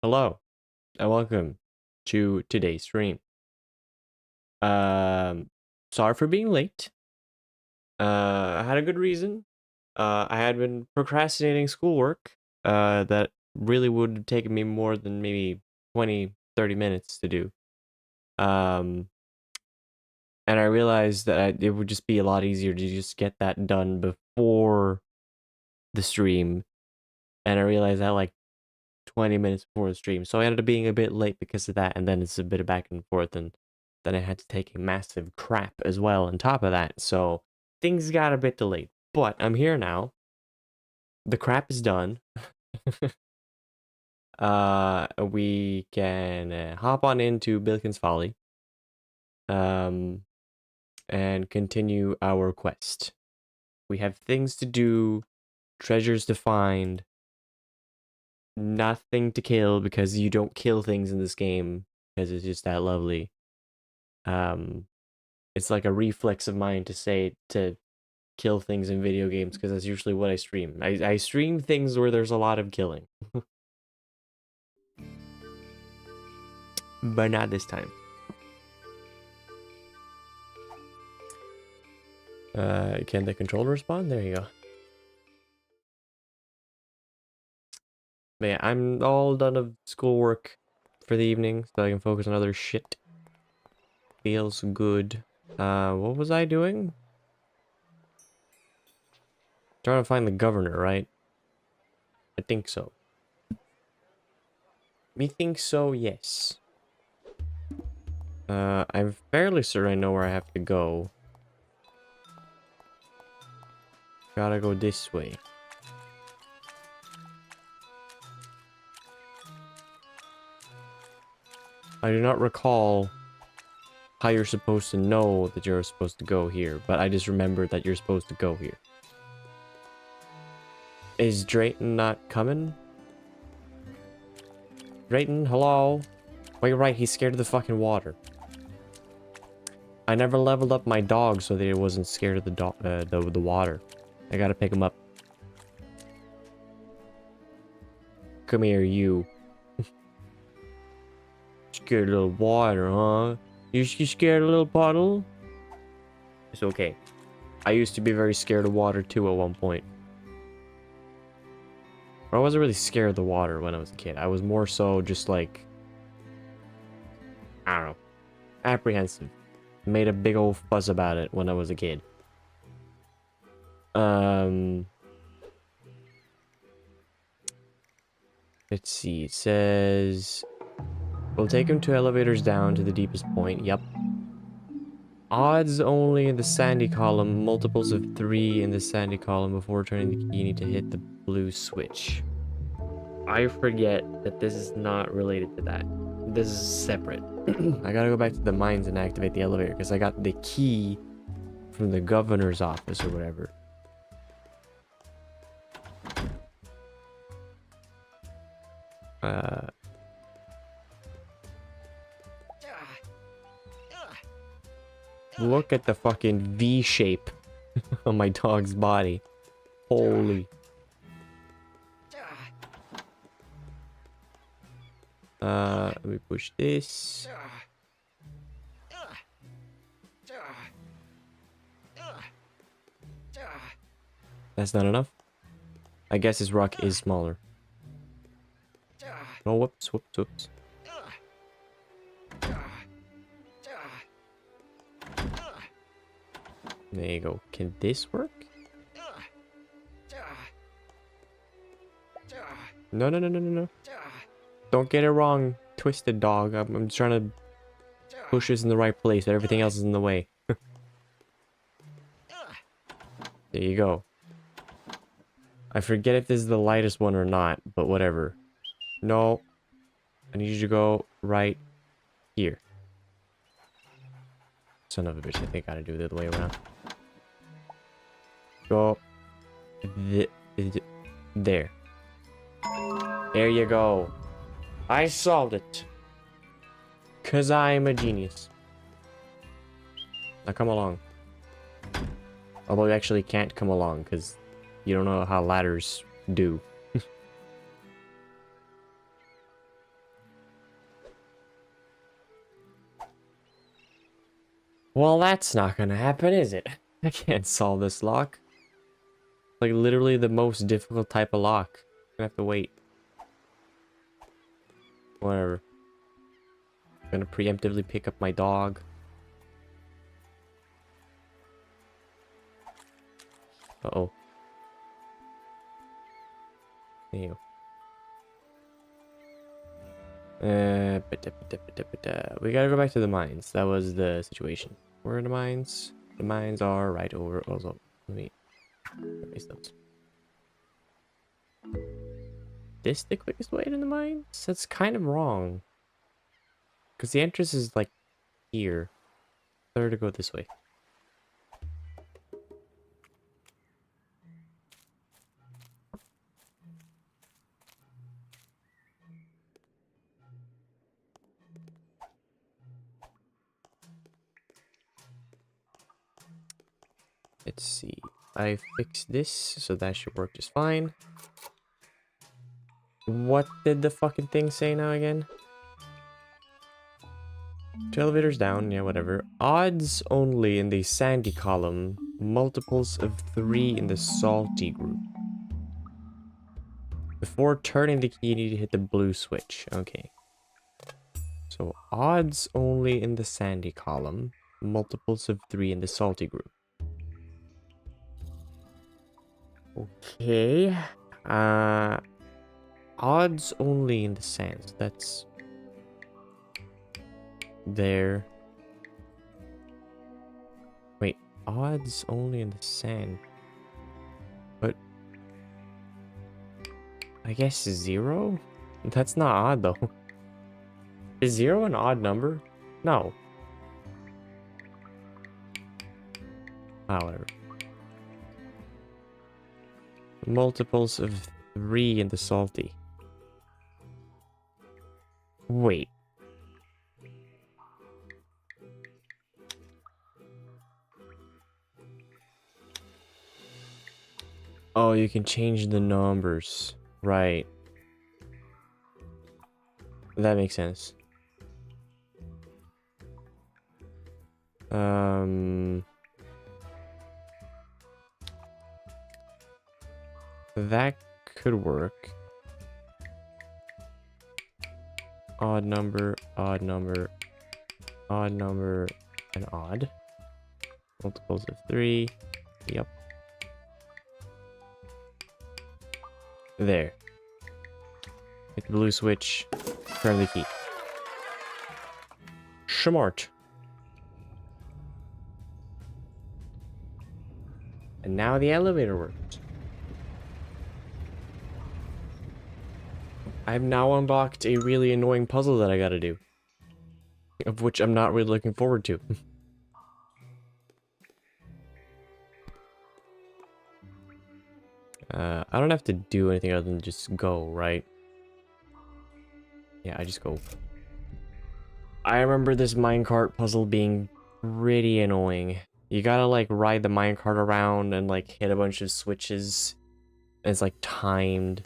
Hello and welcome to today's stream. Sorry for being late. I had a good reason. I had been procrastinating schoolwork that really would have taken me more than maybe 20-30 minutes to do. And I realized that it would just be a lot easier to just get that done before the stream. And I realized that like 20 minutes before the stream. So I ended up being a bit late because of that, and then it's a bit of back and forth, and then I had to take a massive crap as well on top of that. So things got a bit delayed. But I'm here now. The crap is done. We can hop on into Bilkins Folly. And continue our quest. We have things to do, treasures to find, nothing to kill because you don't kill things in this game because it's just that lovely. It's like a reflex of mine to say to kill things in video games because that's usually what I stream. I stream things where there's a lot of killing. But not this time. Can the controller respond? There you go. But yeah, I'm all done of schoolwork for the evening, so I can focus on other shit. Feels good. What was I doing? Trying to find the governor, right? I think so. Me think so, yes. I'm fairly certain I know where I have to go. Gotta go this way. I do not recall how you're supposed to know that you're supposed to go here, but I just remembered that you're supposed to go here. Is Drayton not coming? Drayton, hello? Well, you're right, he's scared of the fucking water. I never leveled up my dog so that it wasn't scared of the water. I gotta pick him up. Come here, you. Scared of little water, huh? You scared of little puddle? It's okay. I used to be very scared of water too at one point. I wasn't really scared of the water when I was a kid. I was more so just like, I don't know, apprehensive. Made a big old fuss about it when I was a kid. Let's see. It says we'll take him 2 elevators down to the deepest point. Yep. Odds only in the sandy column. Multiples of 3 in the sandy column. Before turning the key, you need to hit the blue switch. I forget that this is not related to that. This is separate. I gotta go back to the mines and activate the elevator because I got the key from the governor's office or whatever. Look at the fucking V shape on my dog's body. Holy. Let me push this. That's not enough. I guess his rock is smaller. Oh, whoops, whoops, whoops. There you go. Can this work? No, no, no, no, no, no. Don't get it wrong, twisted dog. I'm trying to push this in the right place, but everything else is in the way. There you go. I forget if this is the lightest one or not, but whatever. No. I need you to go right here. Son of a bitch, I think I gotta do it the other way around. Go. There. There you go. I solved it. 'Cause I'm a genius. Now come along. Although you actually can't come along, because you don't know how ladders do. Well, that's not gonna happen, is it? I can't solve this lock. Like, literally the most difficult type of lock. Gonna have to wait. Whatever. Gonna preemptively pick up my dog. Uh-oh. There you go. We gotta go back to the mines. That was the situation. Where are the mines? The mines are right over. Also, let me erase those. This the quickest way to the mines? That's kind of wrong. Because the entrance is like here. Better to go this way. Let's see. I fixed this, so that should work just fine. What did the fucking thing say now again? 2 elevators down, yeah, whatever. Odds only in the sandy column. Multiples of 3 in the salty group. Before turning the key, you need to hit the blue switch. Okay. So, odds only in the sandy column. Multiples of 3 in the salty group. Okay. Odds only in the sands. That's there. Wait, odds only in the sand. But I guess 0? That's not odd though. Is 0 an odd number? No. Ah, whatever. Multiples of 3 in the salty. Wait. Oh, you can change the numbers. Right. That makes sense. That could work. Odd number, odd number, odd number, and odd. Multiples of 3. Yep. There. Hit the blue switch. Turn the key. Smart. And now the elevator works. I've now unlocked a really annoying puzzle that I gotta do. Of which I'm not really looking forward to. I don't have to do anything other than just go, right? Yeah, I just go. I remember this minecart puzzle being pretty annoying. You gotta like ride the minecart around and like hit a bunch of switches. And it's like timed.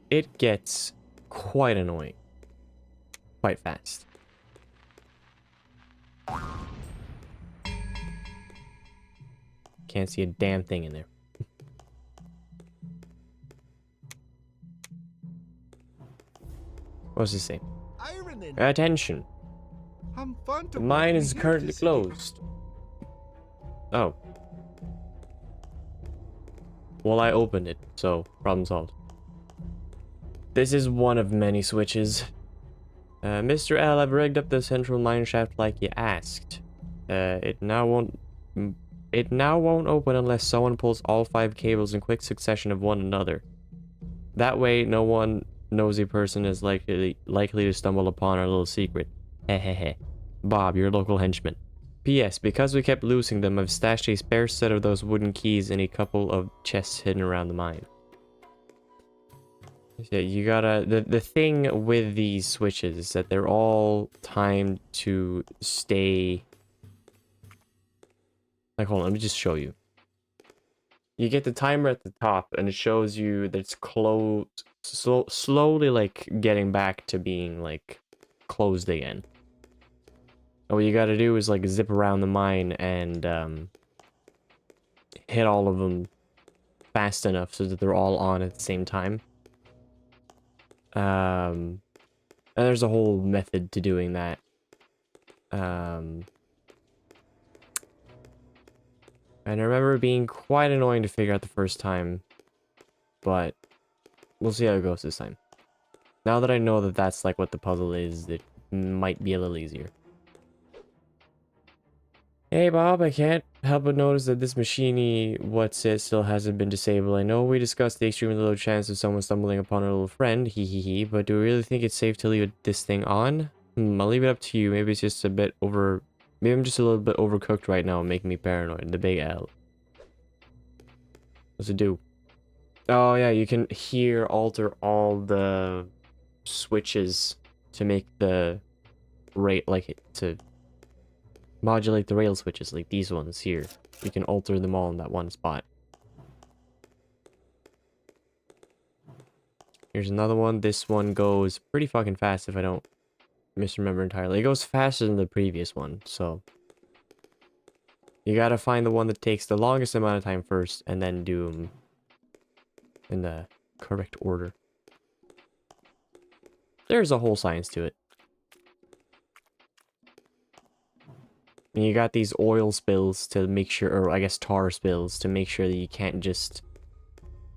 It gets quite annoying. Quite fast. Can't see a damn thing in there. What does this say? Attention. The mine is currently closed. Oh. Well, I opened it, so problem solved. This is one of many switches. Mr. L, I've rigged up the central mine shaft like you asked. It now won't open unless someone pulls all 5 cables in quick succession of one another. That way, no one nosy person is likely to stumble upon our little secret. Hehehe. Bob, your local henchman. P.S. Because we kept losing them, I've stashed a spare set of those wooden keys in a couple of chests hidden around the mine. Yeah, you gotta... The thing with these switches is that they're all timed to stay... Like, hold on, let me just show you. You get the timer at the top, and it shows you that it's slowly, like, getting back to being, like, closed again. All you gotta do is, like, zip around the mine and, hit all of them fast enough so that they're all on at the same time. And there's a whole method to doing that. And I remember it being quite annoying to figure out the first time, but we'll see how it goes this time. Now that I know that that's like what the puzzle is, it might be a little easier. Hey Bob, I can't help but notice that this machiney what's it still hasn't been disabled. I know we discussed the extremely low chance of someone stumbling upon a little friend, hee, but do we really think it's safe to leave this thing on? I'll leave it up to you. Maybe it's just a bit over... Maybe I'm just a little bit overcooked right now, making me paranoid. The big L. What's it do? Oh yeah, you can here alter all the switches to make the rate, like, to modulate the rail switches, like these ones here. You can alter them all in that one spot. Here's another one. This one goes pretty fucking fast if I don't misremember entirely. It goes faster than the previous one, so you gotta find the one that takes the longest amount of time first and then do them in the correct order. There's a whole science to it. And you got these oil spills to make sure, or I guess tar spills, to make sure that you can't just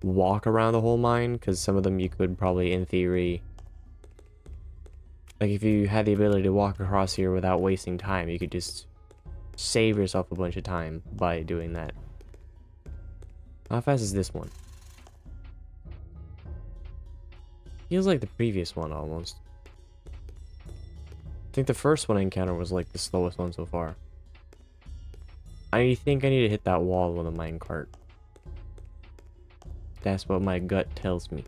walk around the whole mine, because some of them you could probably, in theory... Like, if you had the ability to walk across here without wasting time, you could just save yourself a bunch of time by doing that. How fast is this one? Feels like the previous one, almost. I think the first one I encountered was, like, the slowest one so far. I think I need to hit that wall with a minecart. That's what my gut tells me.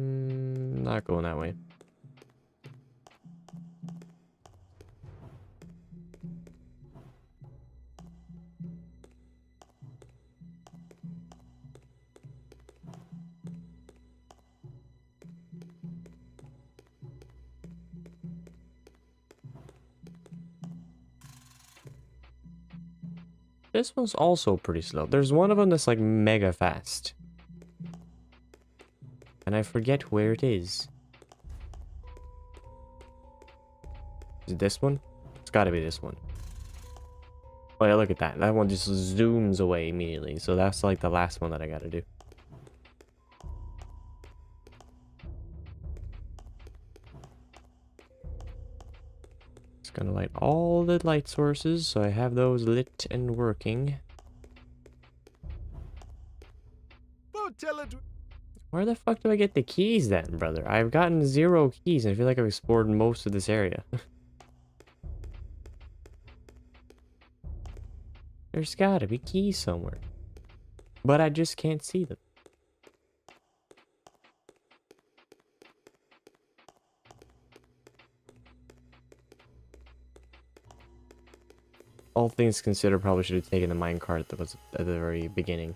Not going that way. This one's also pretty slow. There's one of them that's like mega fast. And I forget where it is. Is it this one? It's gotta be this one. Oh yeah, look at that. That one just zooms away immediately. So that's like the last one that I gotta do. Just gonna light all the light sources so I have those lit and working. Where the fuck do I get the keys then, brother? I've gotten 0 keys and I feel like I've explored most of this area. There's gotta be keys somewhere. But I just can't see them. All things considered, probably should have taken the minecart that was at the very beginning.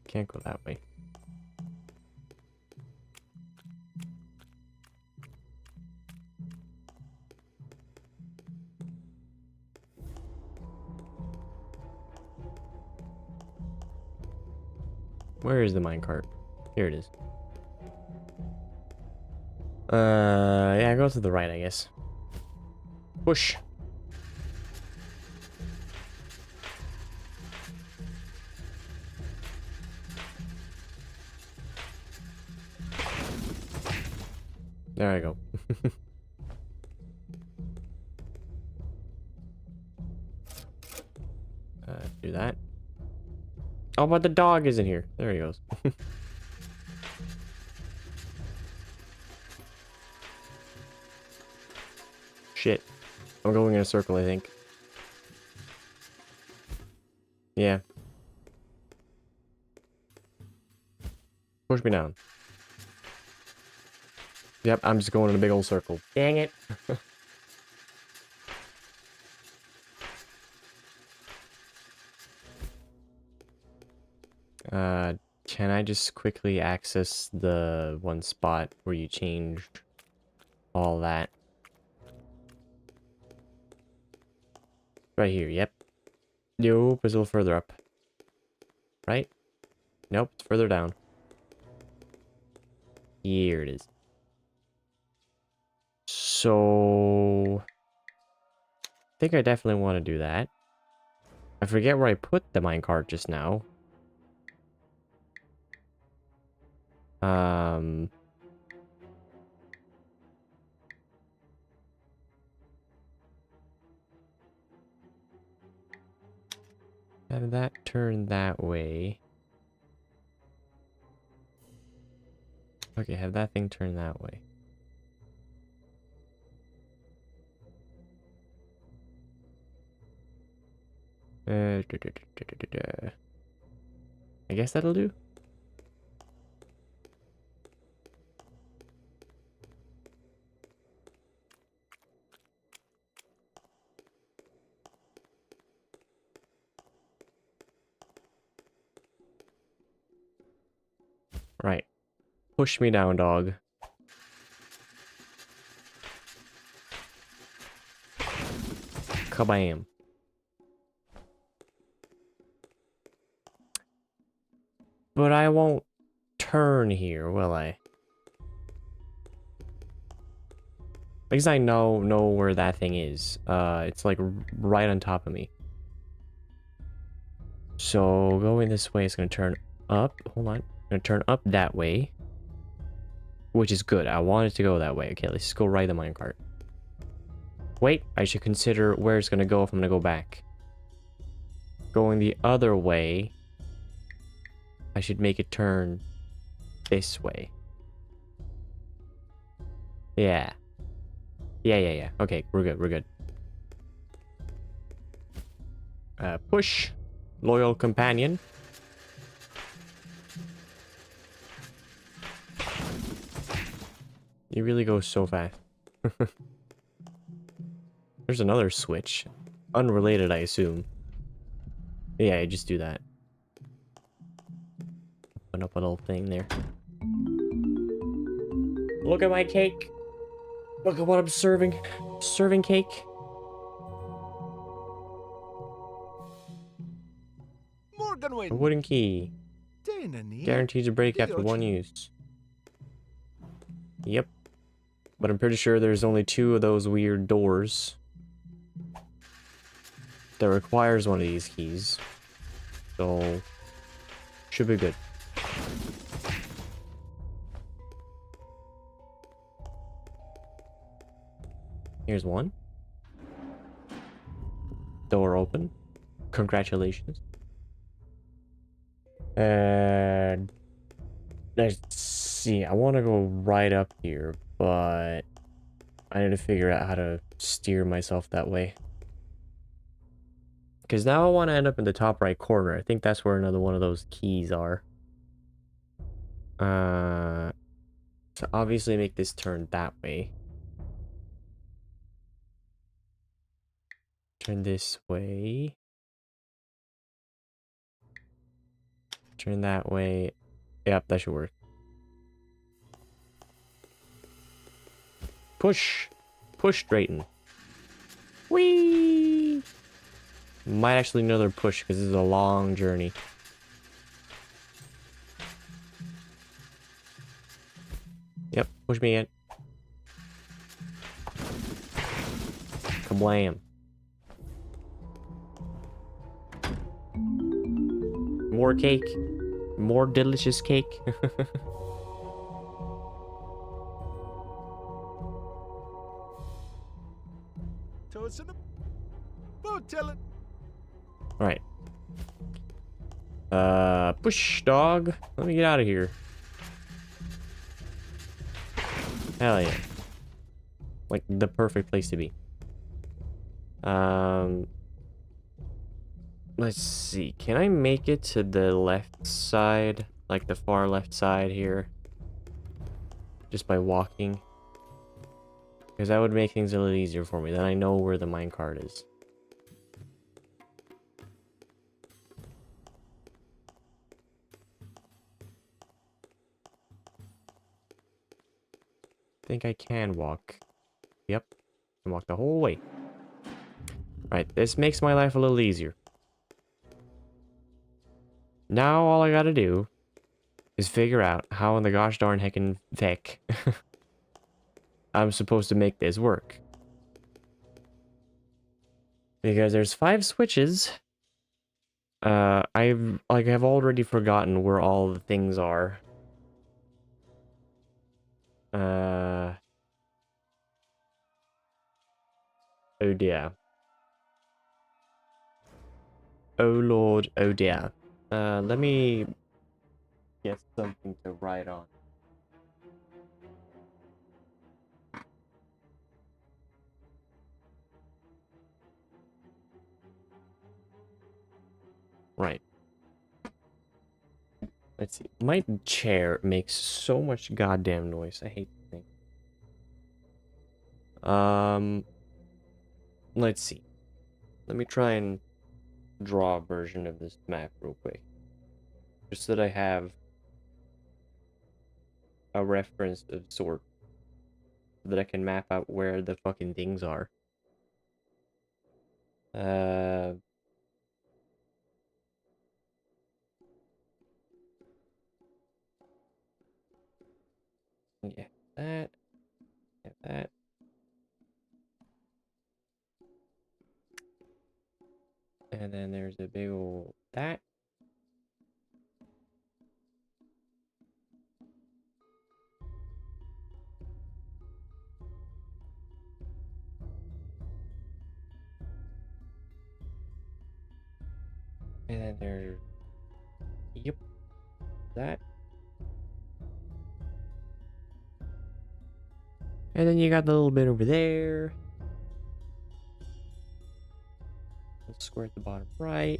Can't go that way. Where is the minecart? Here it is. Yeah, go to the right, I guess. Push. There I go. Do that. Oh, but the dog isn't here. There he goes. Shit. I'm going in a circle, I think. Push me down. Yep, I'm just going in a big old circle. Dang it. Can I just quickly access the one spot where you changed all that? Right here, yep. Nope, it's a little further up. Right? Nope, it's further down. Here it is. So... I think I definitely want to do that. I forget where I put the minecart just now. Have that turn that way. Okay, have that thing turn that way. I guess that'll do. Right. Push me down, dog. Kabam. But I won't turn here, will I? Because I know where that thing is. It's like right on top of me. So going this way is going to turn up. Hold on. Going to turn up that way. Which is good. I want it to go that way. Okay, let's just go ride the minecart. Wait, I should consider where it's going to go if I'm going to go back. Going the other way, I should make it turn this way. Yeah. Yeah. Okay, we're good. Push. Loyal companion. You really go so fast. There's another switch. Unrelated, I assume. Yeah, I just do that. Open up a little thing there. Look at my cake. Look at what I'm serving. Serving cake. A wooden key. Guarantees a break after one use. Yep. But I'm pretty sure there's only 2 of those weird doors that requires one of these keys. So, should be good. Here's one. Door open. Congratulations. And let's see. I want to go right up here, but I need to figure out how to steer myself that way. Because now I want to end up in the top right corner. I think that's where another one of those keys are. So obviously make this turn that way. Turn this way. Turn that way. Yep, that should work. Push. Push straighten. Whee! Might actually need another push because this is a long journey. Yep, push me in. Kablam. More cake. More delicious cake. Alright. Push, dog. Let me get out of here. Hell yeah. Like, the perfect place to be. Let's see. Can I make it to the left side? like the far left side here, just by walking. Because that would make things a little easier for me. Then I know where the minecart is. I think I can walk. Yep. I can walk the whole way. Right, this makes my life a little easier. Now all I gotta do is figure out how in the gosh darn heckin' feck I'm supposed to make this work. Because there's 5 switches. I've already forgotten where all the things are. Oh dear. Oh lord, oh dear. Let me get something to write on. Right. Let's see. My chair makes so much goddamn noise. I hate the thing. Let's see. Let me try and draw a version of this map real quick. Just so that I have a reference of sort. So that I can map out where the fucking things are. Yeah, that. Yeah, that. And then there's a big old that. And then there's, yep, that. And then you got the little bit over there. Little square at the bottom right.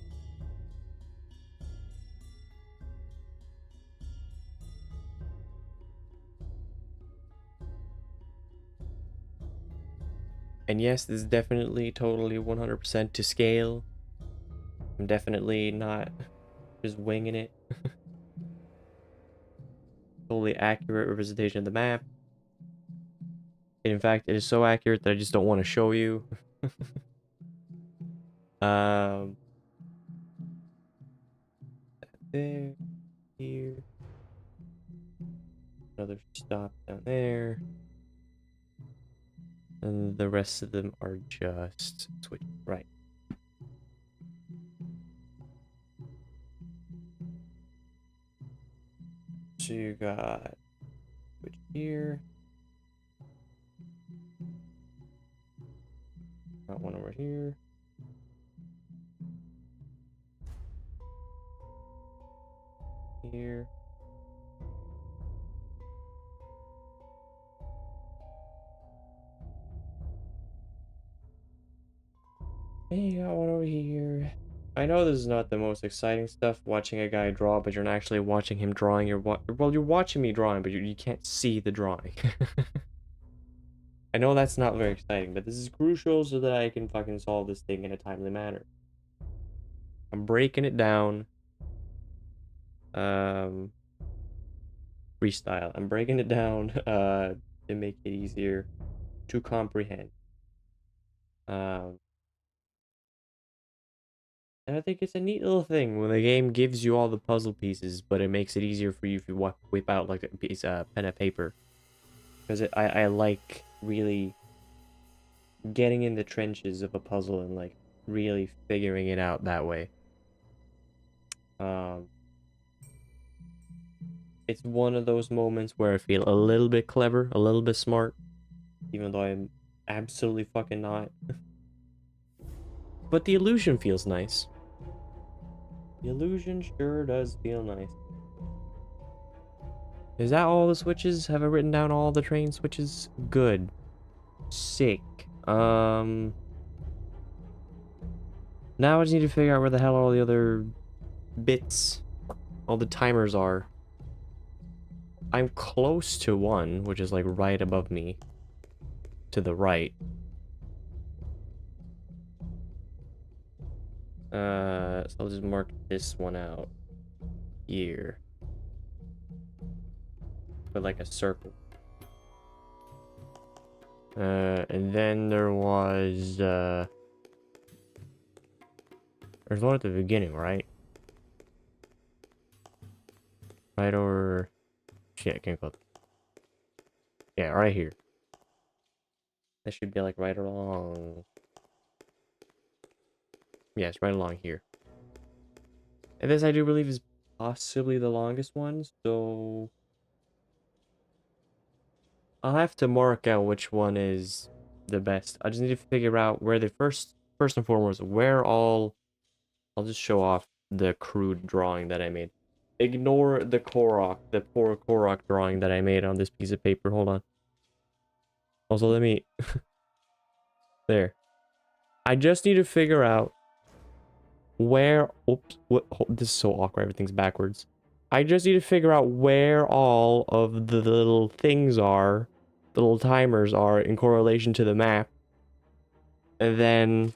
And yes, this is definitely totally 100% to scale. I'm definitely not just winging it. Totally accurate representation of the map. In fact, it is so accurate that I just don't want to show you. um, there, here, another stop down there, and the rest of them are just switch right. So you got switch here, got one over here. Here. Hey, you got one over here. I know this is not the most exciting stuff, watching a guy draw, but you're not actually watching him drawing. You're watching me drawing, but you can't see the drawing. I know that's not very exciting, but this is crucial so that I can fucking solve this thing in a timely manner. I'm breaking it down. Freestyle. I'm breaking it down to make it easier to comprehend. And I think it's a neat little thing when the game gives you all the puzzle pieces, but it makes it easier for you if you whip out like a piece of pen and paper. Because I like really getting in the trenches of a puzzle and like really figuring it out that way. It's one of those moments where I feel a little bit clever, a little bit smart, even though I'm absolutely fucking not. But the illusion feels nice. The illusion sure does feel nice. Is that all the switches? Have I written down all the train switches? Good. Sick. Now I just need to figure out where the hell all the other bits, all the timers are. I'm close to one, which is like right above me. To the right. So I'll just mark this one out here. Put like a circle. And then there was, there's one at the beginning, right? Right over... Shit, I can't go. Yeah, right here. That should be like right along... Yeah, it's right along here. And this I do believe is possibly the longest one, so... I'll have to mark out which one is the best. I just need to figure out where the first and foremost, where all... I'll just show off the crude drawing that I made. Ignore the Korok, the poor Korok drawing that I made on this piece of paper. Hold on. Also, let me... There. I just need to figure out where... Oops. This is so awkward. Everything's backwards. I just need to figure out where all of the little things are, the little timers are in correlation to the map. And then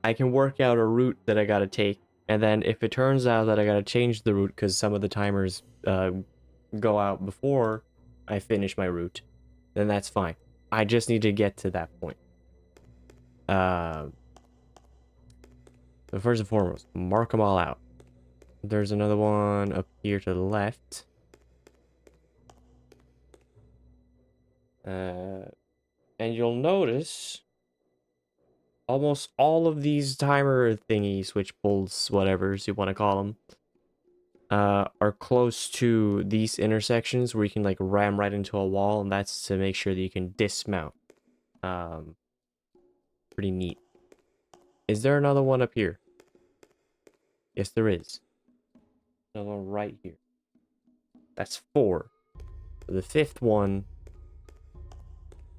I can work out a route that I gotta take. And then if it turns out that I gotta change the route because some of the timers go out before I finish my route, then that's fine. I just need to get to that point. So first and foremost, mark them all out. There's another one up here to the left. And you'll notice almost all of these timer thingy switch pulls, whatever's you want to call them, are close to these intersections where you can like ram right into a wall, and that's to make sure that you can dismount. Pretty neat. Is there another one up here? Yes, there is. Another one right here. That's 4. The 5th one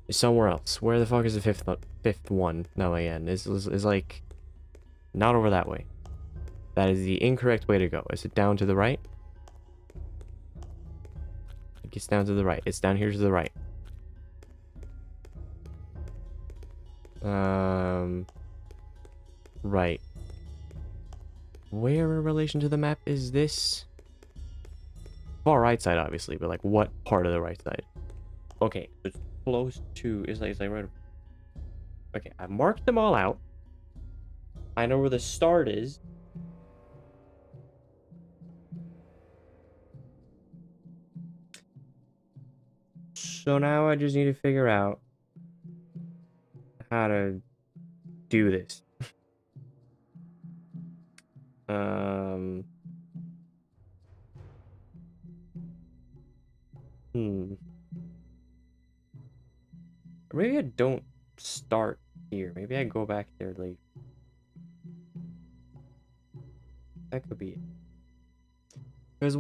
is somewhere else. Where the fuck is the fifth one? No, again, is like not over that way. That is the incorrect way to go. Is it down to the right? I think it's down to the right. It's down here to the right. Right. Where in relation to the map is this? Far right side, obviously, but like what part of the right side? Okay, it's close to, it's like right. Okay, I marked them all out. I know where the start is. So now I just need to figure out how to do this. Or maybe I don't start here. Maybe I go back there later. That could be it. Because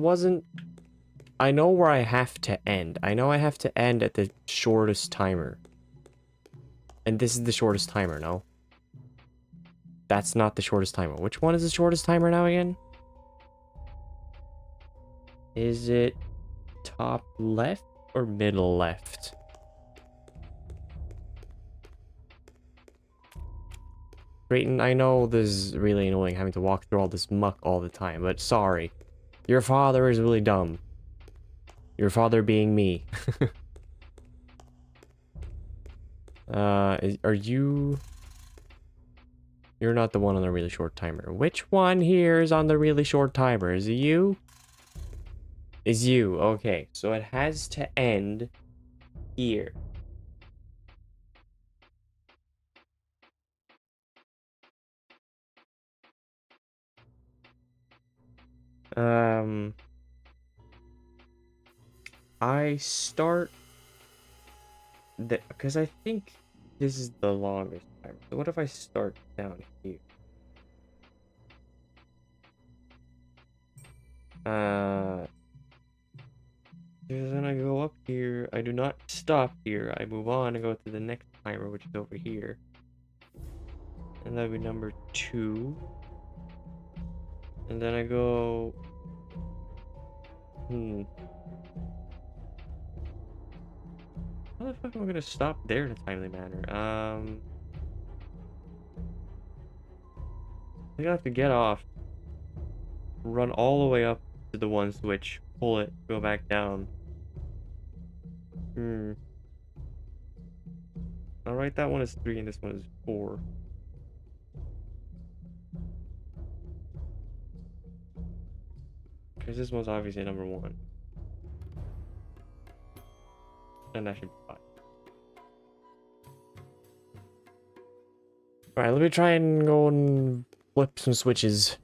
I know where I have to end. I know I have to end at the shortest timer. And this is the shortest timer, no? That's not the shortest timer. Which one is the shortest timer now again? Is it top left or middle left? Drayton, I know this is really annoying having to walk through all this muck all the time, but sorry. Your father is really dumb. Your father being me. Are you... You're not the one on the really short timer. Which one here is on the really short timer? Is it you? Is you. Okay, so it has to end here. I start... Because I think this is the longest timer. So what if I start down here? Then I go up here. I do not stop here. I move on and go to the next timer, which is over here. And that would be number 2. And then I go... How the fuck am I gonna stop there in a timely manner? I think I have to get off, run all the way up to the one switch, pull it, go back down. Alright, that one is 3 and this one is 4. Because this one's obviously number 1. And that should be 5. Alright, let me try and go and flip some switches.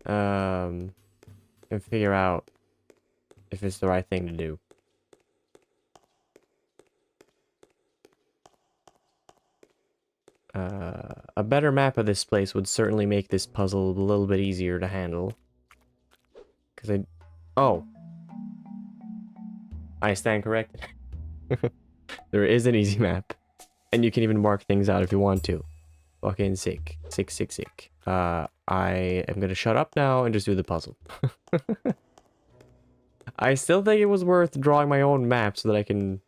And figure out if it's the right thing to do. A better map of this place would certainly make this puzzle a little bit easier to handle. Because oh. I stand corrected. There is an easy map. And you can even mark things out if you want to. Fucking sick. Sick, sick, sick. I am gonna shut up now and just do the puzzle. I still think it was worth drawing my own map so that I can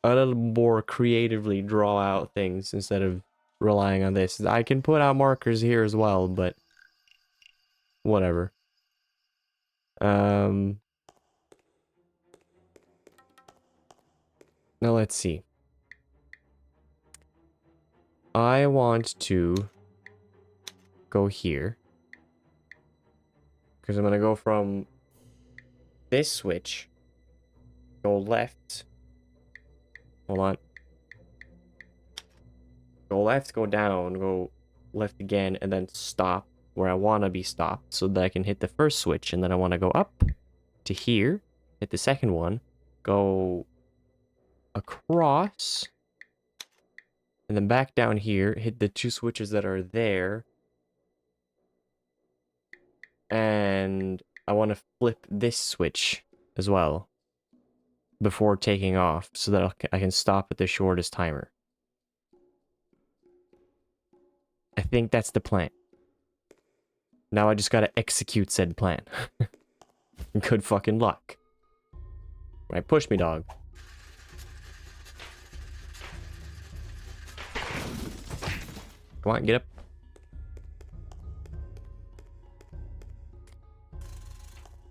a little more creatively draw out things instead of relying on this. I can put out markers here as well, but whatever. Now let's see. I want to go here. Because I'm going to go from this switch. Go left. Hold on. Go left, go down, go left again, and then stop where I want to be stopped so that I can hit the first switch. And then I want to go up to here, hit the second one, go across, and then back down here, hit the 2 switches that are there. And I want to flip this switch as well before taking off so that I can stop at the shortest timer. I think that's the plan. Now I just gotta execute said plan. Good fucking luck. Right, push me, dog. Come on, get up.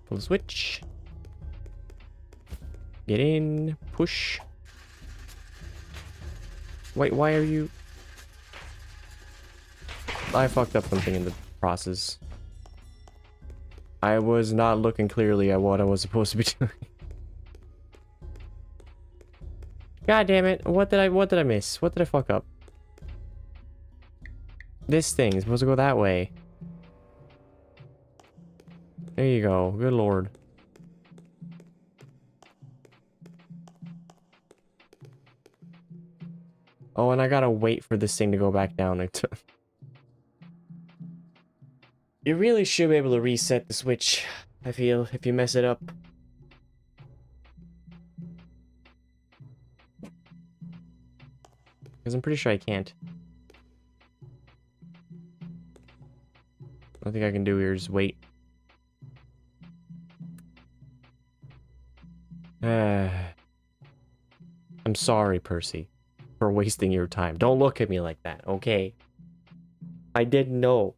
Pull the switch. Get in. Push. Wait, why are you... I fucked up something in the process. I was not looking clearly at what I was supposed to be doing. God damn it. What did I miss? What did I fuck up? This thing is supposed to go that way. There you go. Good lord. Oh, and I gotta wait for this thing to go back down. You really should be able to reset the switch, I feel, if you mess it up. Because I'm pretty sure I can't. I think I can do here is wait. I'm sorry, Percy, for wasting your time. Don't look at me like that, okay? I didn't know.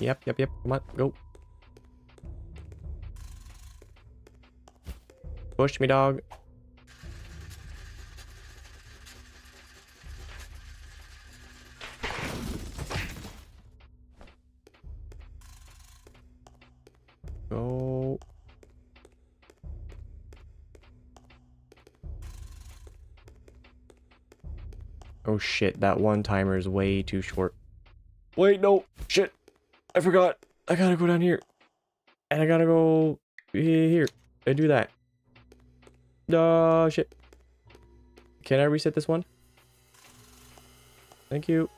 Yep. Come on, go. Push me, dog. Go. Oh shit, that one timer is way too short. Wait, no, shit. I forgot. I gotta go down here. And I gotta go here and do that. Oh, shit. Can I reset this one? Thank you.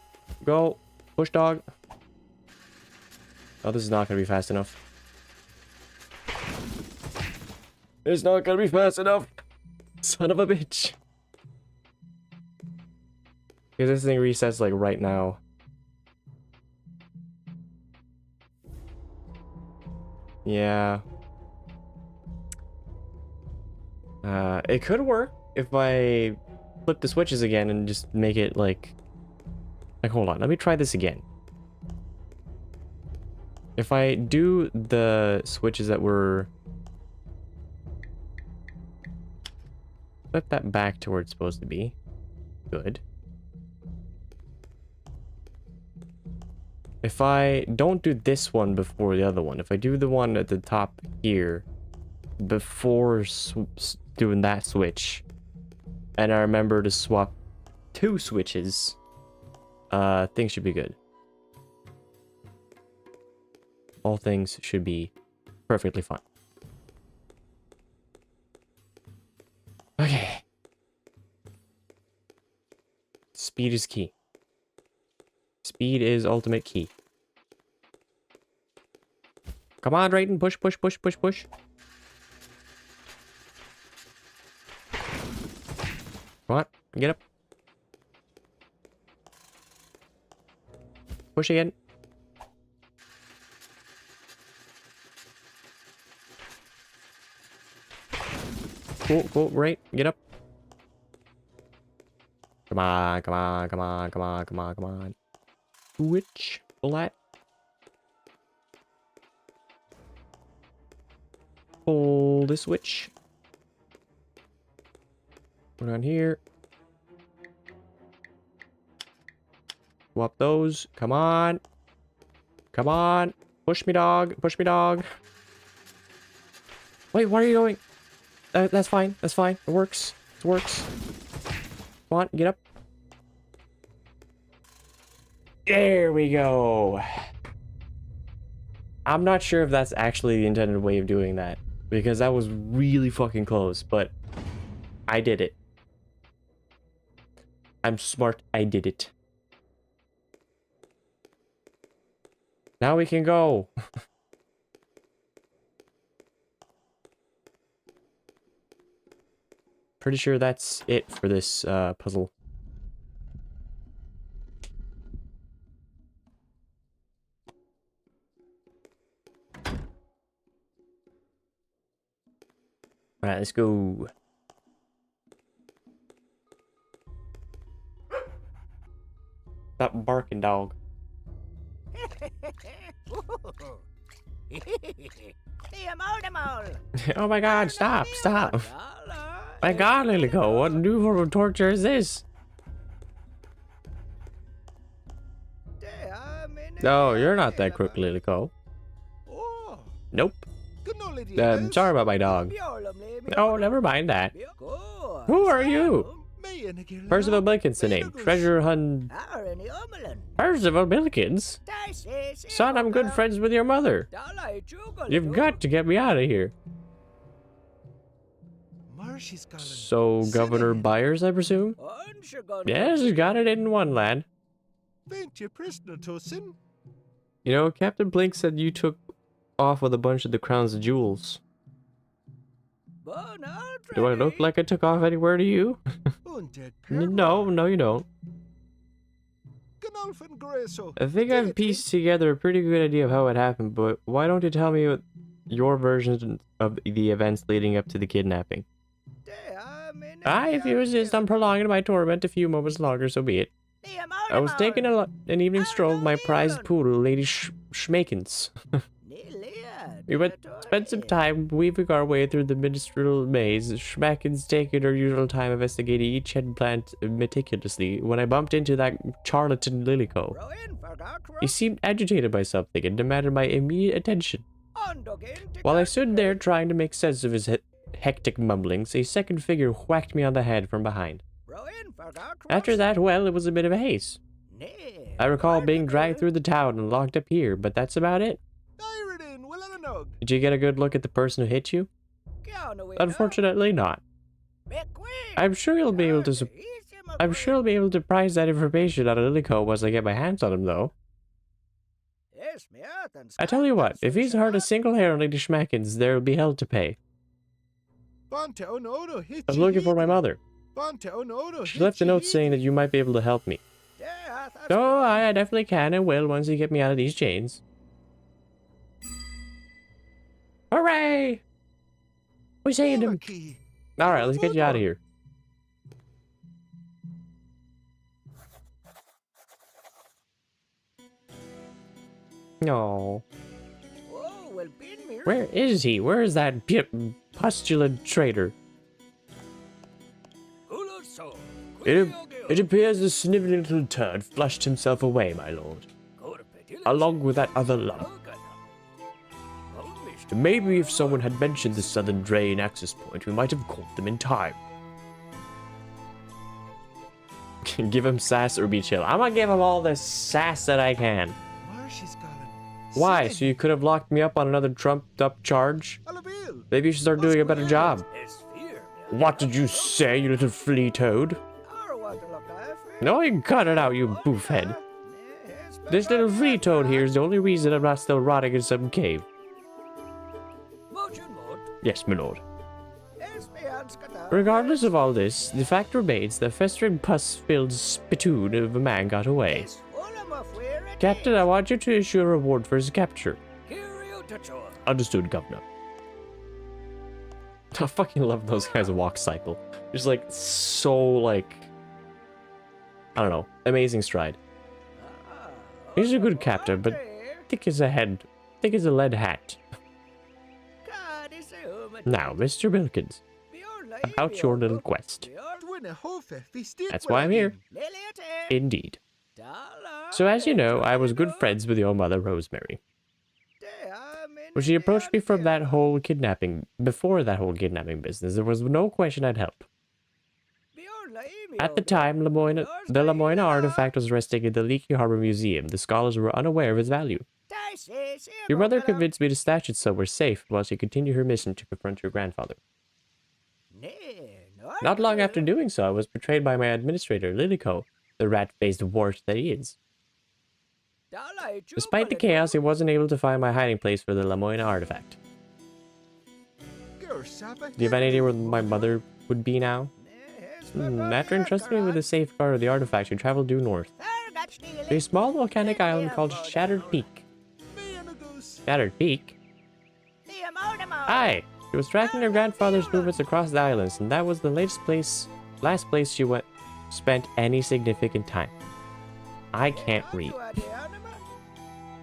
Go. Push, dog. Oh, this is not gonna be fast enough. It's not gonna be fast enough. Son of a bitch. Because this thing resets like right now. Yeah. It could work if I flip the switches again and just make it like hold on, let me try this again. If I do the switches that were... Flip that back to where it's supposed to be. Good. If I don't do this one before the other one, if I do the one at the top here before doing that switch, and I remember to swap 2 switches, things should be good. All things should be perfectly fine. Okay. Speed is key. Speed is ultimate key. Come on, Drayton. Push, push, push, push, push. Come on. Get up. Push again. Cool, cool, right. Get up. Come on, come on, come on, come on, come on, come on. Switch. Pull that. Pull the switch. Put on here. Swap those. Come on. Come on. Push me, dog. Push me, dog. Wait, where are you going? That's fine. That's fine. It works. It works. Come on, get up. There we go. I'm not sure if that's actually the intended way of doing that, because that was really fucking close, but I did it. I'm smart. I did it. Now we can go. Pretty sure that's it for this puzzle. Alright, let's go. Stop barking, dog. Oh my god, stop, stop. My god, Lilico, what new form of torture is this? No, you're not that crook, Lilico. Nope. Sorry about my dog. Oh, never mind that. Who are you? Percival Bilkins, the name. Treasure hunt. Percival Bilkins? Son, I'm good friends with your mother. You've got to get me out of here. So, Governor Byers, I presume? Yes, got it in one, lad. You know, Captain Blink said you took off with a bunch of the crown's jewels. Do I look like I took off anywhere to you? No, no you don't. I think I've pieced together a pretty good idea of how it happened, but why don't you tell me your version of the events leading up to the kidnapping? If you insist on prolonging my torment a few moments longer, so be it. I was taking an evening stroll with my prized poodle, Lady Schmakens. We spent some time weaving our way through the ministerial maze, Schmackens taking her usual time investigating each head plant meticulously, when I bumped into that charlatan Lilico. He seemed agitated by something and demanded my immediate attention. While I stood there trying to make sense of his hectic mumblings, a second figure whacked me on the head from behind. After that, well, it was a bit of a haze. I recall being dragged through the town and locked up here, but that's about it. Did you get a good look at the person who hit you? Unfortunately not. I'm sure you'll be able to prize that information out of Lilico once I get my hands on him, though. I tell you what, if he's hurt a single hair on Lady Schmackens, there'll be hell to pay. I'm looking for my mother. She left a note saying that you might be able to help me. So I definitely can and will once you get me out of these chains. Hooray! We saved him. Alright, let's get you out of here. No. Where is he? Where is that postulant traitor? It appears the sniveling little turd flushed himself away, my lord. Along with that other lump. Maybe if someone had mentioned the southern drain access point, we might have caught them in time. Give him sass or be chill. I'm gonna give him all the sass that I can. Why? So you could have locked me up on another trumped up charge? Maybe you should start doing a better job. What did you say, you little flea toad? No, you can cut it out, you boofhead. This little flea toad here is the only reason I'm not still rotting in some cave. Yes, my lord. Regardless of all this, the fact remains the festering pus-filled spittoon of a man got away. Captain, I want you to issue a reward for his capture. Understood, Governor. I fucking love those guys' walk cycle. Just like, so like, I don't know, amazing stride. He's a good captain, but thick as a lead hat. Now, Mr. Bilkins, about your little quest. That's why I'm here. Indeed. So as you know, I was good friends with your mother, Rosemary. When she approached me from that whole kidnapping, before that whole kidnapping business, there was no question I'd help. At the time, the Lemoyne artifact was resting in the Leaky Harbor Museum. The scholars were unaware of its value. Your mother convinced me to stash it somewhere safe while she continued her mission to confront your grandfather. Not long after doing so, I was betrayed by my administrator, Lilico, the rat-faced wart that he is. Despite the chaos, he wasn't able to find my hiding place for the Lemoyne artifact. Do you have any idea where my mother would be now? After entrusting me with the safeguard of the artifact, she traveled due north to a small volcanic island called Shattered Peak. Shattered Peak? Aye! She was tracking her grandfather's movements across the islands, and that was the last place she spent any significant time. I can't read.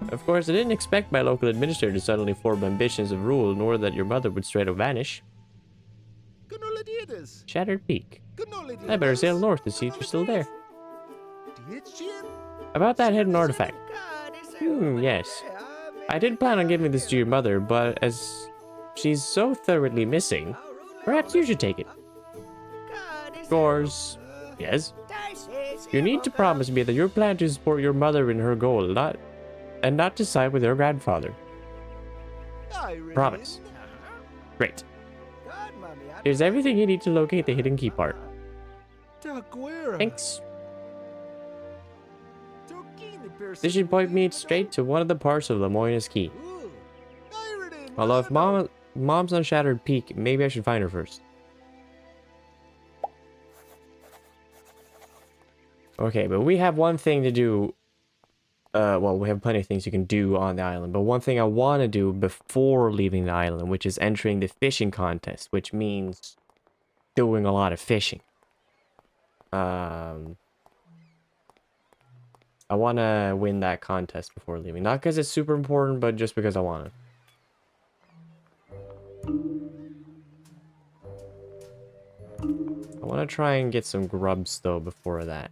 Of course, I didn't expect my local administrator to suddenly form ambitions of rule, nor that your mother would straight up vanish. Shattered Peak. I better sail north to see if you're still there. About that hidden artifact. Yes. I did plan on giving this to your mother, but as she's so thoroughly missing, perhaps you should take it. Scores. Yes. You need to promise me that you plan to support your mother in her goal, not to side with her grandfather. Promise. Great. Here's everything you need to locate the hidden key part. Thanks. This should point me straight to one of the parts of Lemoyne's key. Although if mom's on Shattered Peak, maybe I should find her first. Okay, but we have one thing to do. Well, we have plenty of things you can do on the island, but one thing I want to do before leaving the island, which is entering the fishing contest, which means doing a lot of fishing. I want to win that contest before leaving. Not because it's super important, but just because I want to. I want to try and get some grubs, though, before that.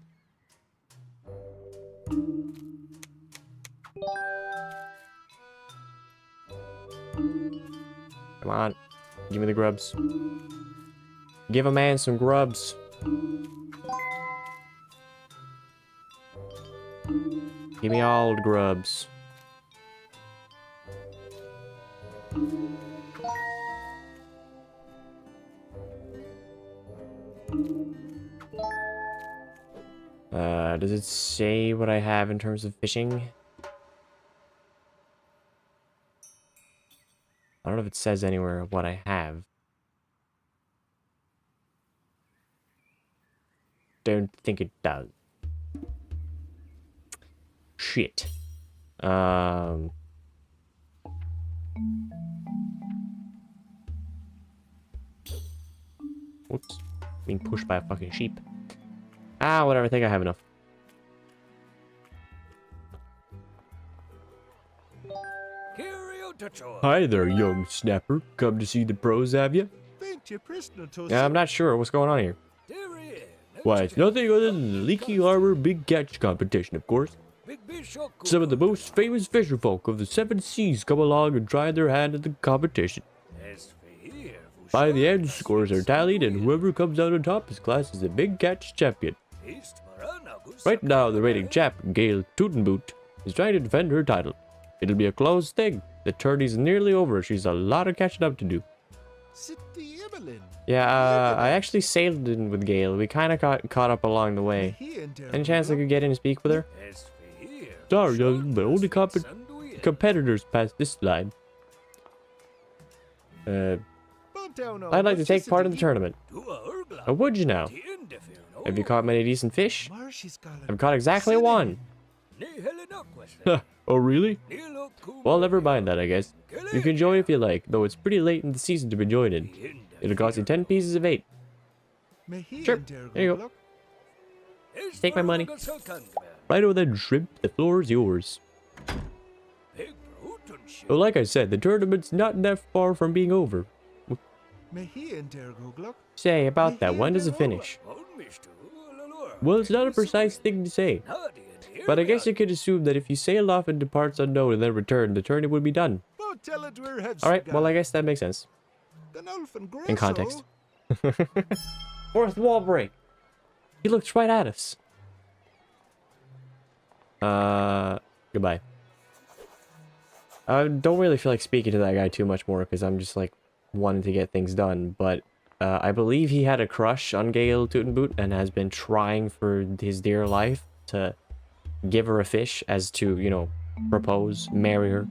Come on. Give me the grubs. Give a man some grubs. Give me all the grubs. Does it say what I have in terms of fishing? I don't know if it says anywhere what I have. don't think it does. Shit. Whoops. Being pushed by a fucking sheep. Ah, whatever. I think I have enough. Hi there, young snapper. Come to see the pros, have you? Yeah, I'm not sure. What's going on here? Why, it's nothing other than the Leaky Harbor Big Catch competition, of course. Some of the most famous fisherfolk of the 7 seas come along and try their hand at the competition. By the end, scores are tallied, and whoever comes out on top is classed as the Big Catch champion. Right now, the reigning champ, Gail Tootenboot, is trying to defend her title. It'll be a close thing. The tourney's nearly over. She's a lot of catching up to do. Yeah, I actually sailed in with Gail. We kind of got caught up along the way. Any chance I could get in and speak with her? Sorry, but only competitors past this line. I'd like to take part in the tournament. Oh, would you now? Have you caught many decent fish? I've caught exactly one. Oh, really? Well, never mind that, I guess. You can join if you like, though it's pretty late in the season to be joining. It'll cost you 10 pieces of 8. Sure, there you go. Take my money. Righto then, Shrimp, the floor is yours. Well, like I said, the tournament's not that far from being over. Say, about that, when does it finish? Well, it's not a precise thing to say. But I guess you could assume that if you sailed off into parts unknown and then returned, the tournament would be done. Alright, well, I guess that makes sense. In context. Fourth wall break. He looked right at us. Goodbye. I don't really feel like speaking to that guy too much more because I'm just like wanting to get things done. But I believe he had a crush on Gail Tootenboot and has been trying for his dear life to give her a fish as to, you know, propose, marry her.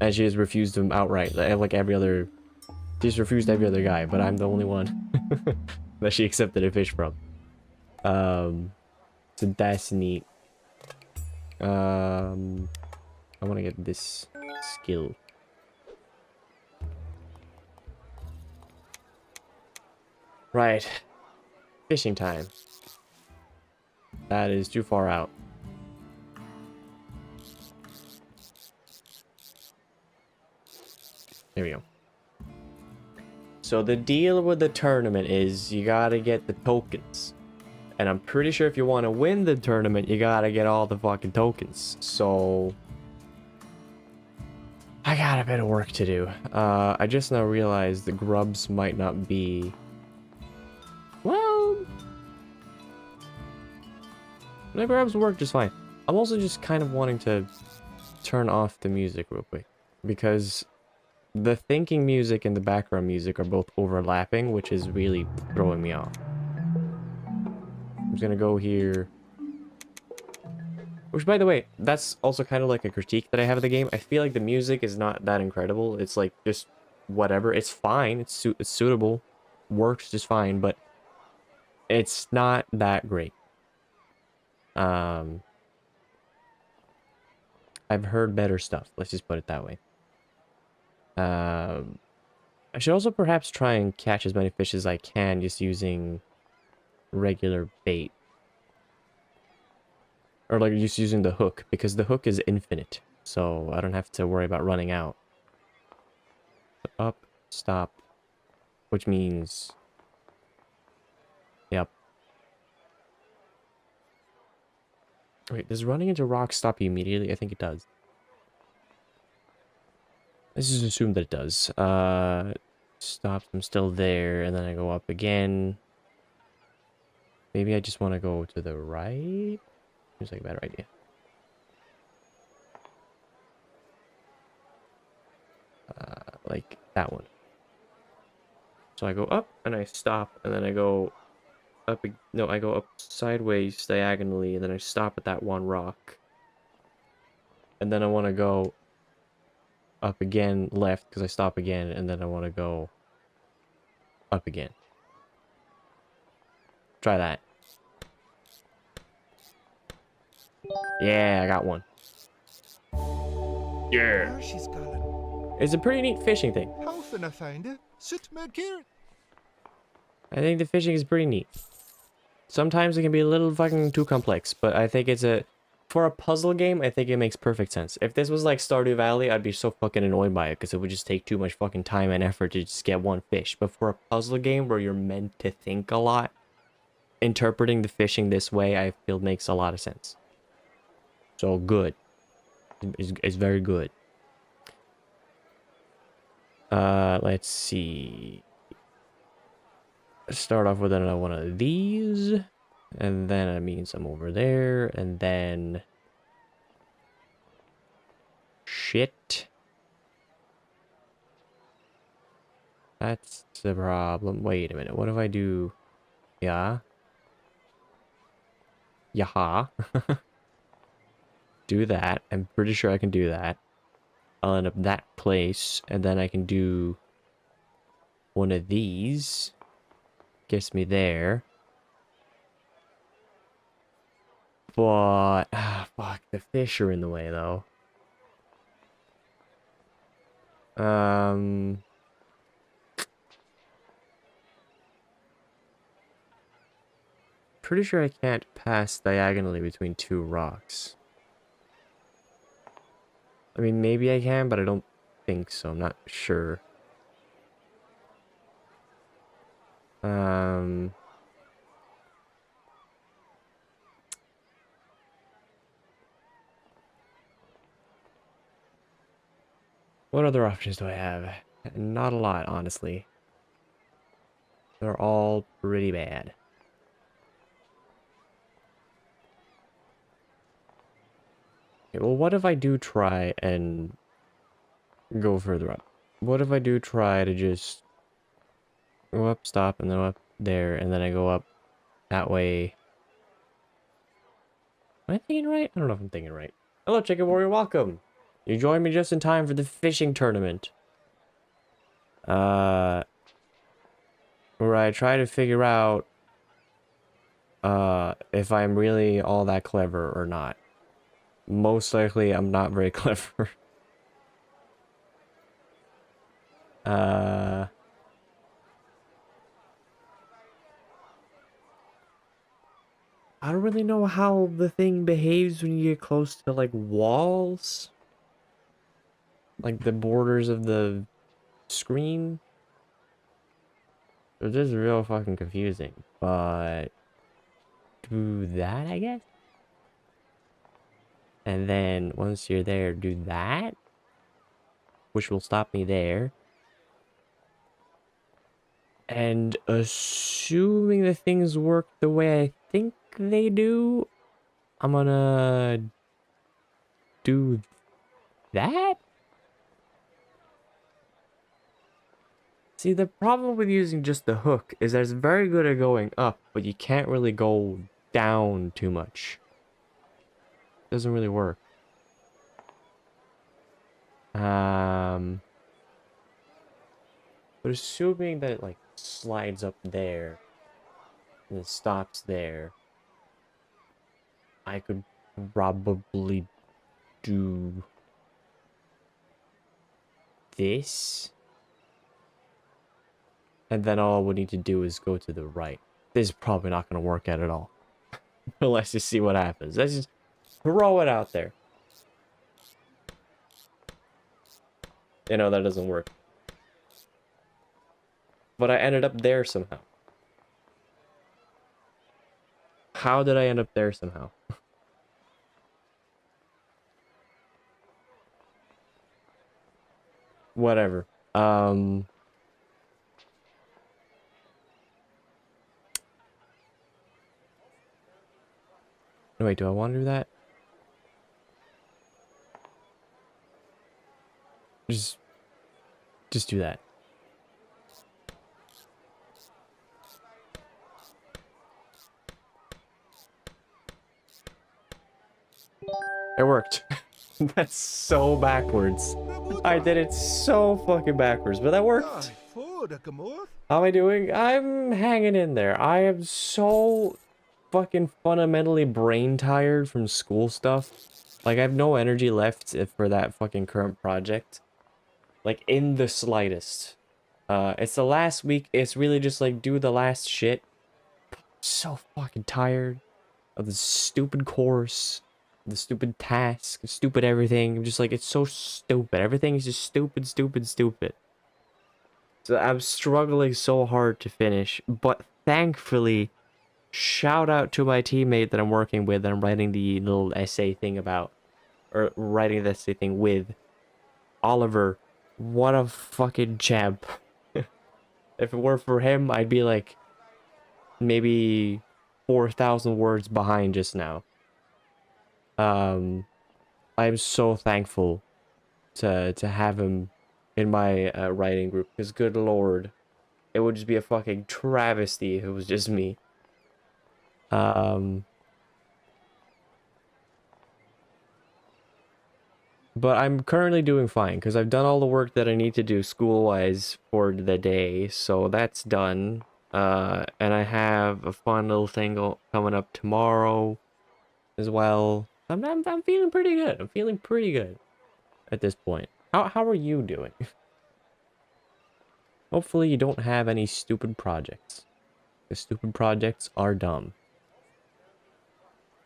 And she has refused him outright, like every other... She's refused every other guy, but I'm the only one that she accepted a fish from. So that's neat. I want to get this skill. Right. Fishing time. That is too far out. There we go. So the deal with the tournament is you gotta get the tokens. And I'm pretty sure if you want to win the tournament, you gotta get all the fucking tokens. So I got a bit of work to do. I just now realized the grubs might not be... Well... the grubs work just fine. I'm also just kind of wanting to turn off the music real quick. Because the thinking music and the background music are both overlapping, which is really throwing me off. I'm just gonna go here. Which, by the way, that's also kind of like a critique that I have of the game. I feel like the music is not that incredible. It's like just whatever. It's fine. It's suitable. Works just fine, but it's not that great. I've heard better stuff. Let's just put it that way. I should also perhaps try and catch as many fish as I can just using regular bait. Or like just using the hook, because the hook is infinite. So I don't have to worry about running out. Up, stop. Which means... Yep. Wait, does running into rocks stop you immediately? I think it does. Let's just assume that it does. Stop, I'm still there, and then I go up again. Maybe I just want to go to the right? Seems like a better idea. Like that one. So I go up, and I stop, and then I go up... No, I go up sideways, diagonally, and then I stop at that one rock. And then I want to go up again, left, because I stop again, and then I want to go up again. Try that. Yeah, I got one. Yeah. There she's calling. It's a pretty neat fishing thing. How can I find her? Sit mid here. I think the fishing is pretty neat. Sometimes it can be a little fucking too complex, but I think it's a... For a puzzle game, I think it makes perfect sense. If this was like Stardew Valley, I'd be so fucking annoyed by it because it would just take too much fucking time and effort to just get one fish. But for a puzzle game where you're meant to think a lot, interpreting the fishing this way, I feel makes a lot of sense. So good. It's very good. Let's see. Start off with another one of these. And then I mean some over there. And then... Shit. That's the problem. Wait a minute. What if I do... Yeah. Yaha. Do that. I'm pretty sure I can do that. I'll end up that place. And then I can do... one of these. Gets me there. But... fuck. The fish are in the way, though. Pretty sure I can't pass diagonally between two rocks. I mean, maybe I can, but I don't think so. I'm not sure. What other options do I have? Not a lot, honestly. They're all pretty bad. Okay, well, what if I do try and go further up? What if I do try to just go up, stop, and then up there, and then I go up that way? Am I thinking right? I don't know if I'm thinking right. Hello, Chicken Warrior, welcome! You joined me just in time for the fishing tournament. Where I try to figure out if I'm really all that clever or not. Most likely I'm not very clever. I don't really know how the thing behaves when you get close to like walls. Like the borders of the screen. It is real fucking confusing, but do that, I guess. And then once you're there, do that, which will stop me there. And assuming the things work the way I think they do, I'm gonna do that? See, the problem with using just the hook is that it's very good at going up, but you can't really go down too much. Doesn't really work. But assuming that it like slides up there and it stops there, I could probably do this. And then all we need to do is go to the right. This is probably not going to work out at all. But let's just see what happens. Let's just throw it out there. You know, that doesn't work. But I ended up there somehow. How did I end up there somehow? Whatever. Wait, do I want to do that? Just do that. It worked. That's so backwards. I did it so fucking backwards, but that worked. How am I doing? I'm hanging in there. I am so fucking fundamentally brain tired from school stuff. Like, I have no energy left for that fucking current project. Like, in the slightest. It's the last week. It's really just like, do the last shit. So fucking tired of the stupid course, the stupid task, stupid everything. I'm just like, it's so stupid. Everything is just stupid, stupid, stupid. So I'm struggling so hard to finish, but thankfully, shout out to my teammate that I'm working with that I'm writing the little essay thing about, or writing the essay thing with, Oliver. What a fucking champ. If it were for him, I'd be like maybe 4,000 words behind just now. I'm so thankful to have him in my writing group, because good lord, it would just be a fucking travesty if it was just me. Um, but I'm currently doing fine because I've done all the work that I need to do school-wise for the day, so that's done. And I have a fun little thing coming up tomorrow as well. I'm feeling pretty good. I'm feeling pretty good at this point. How are you doing? Hopefully you don't have any stupid projects. The stupid projects are dumb.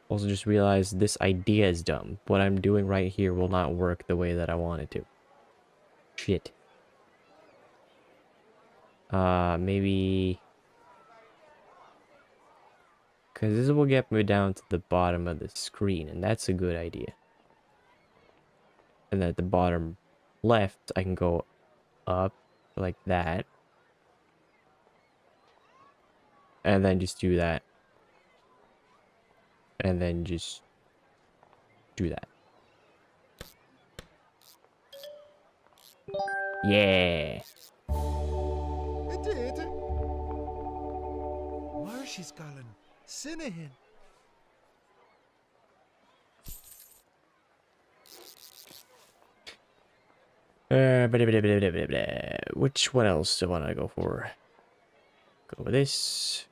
Also just realized this idea is dumb. What I'm doing right here will not work the way that I want it to. Shit. Maybe... because this will get me down to the bottom of the screen, and that's a good idea. And then at the bottom left, I can go up like that. And then just do that. And then just do that. Yeah. It did. Marshy's calling. Sinahin. Which one else do I want to go for? Go with this.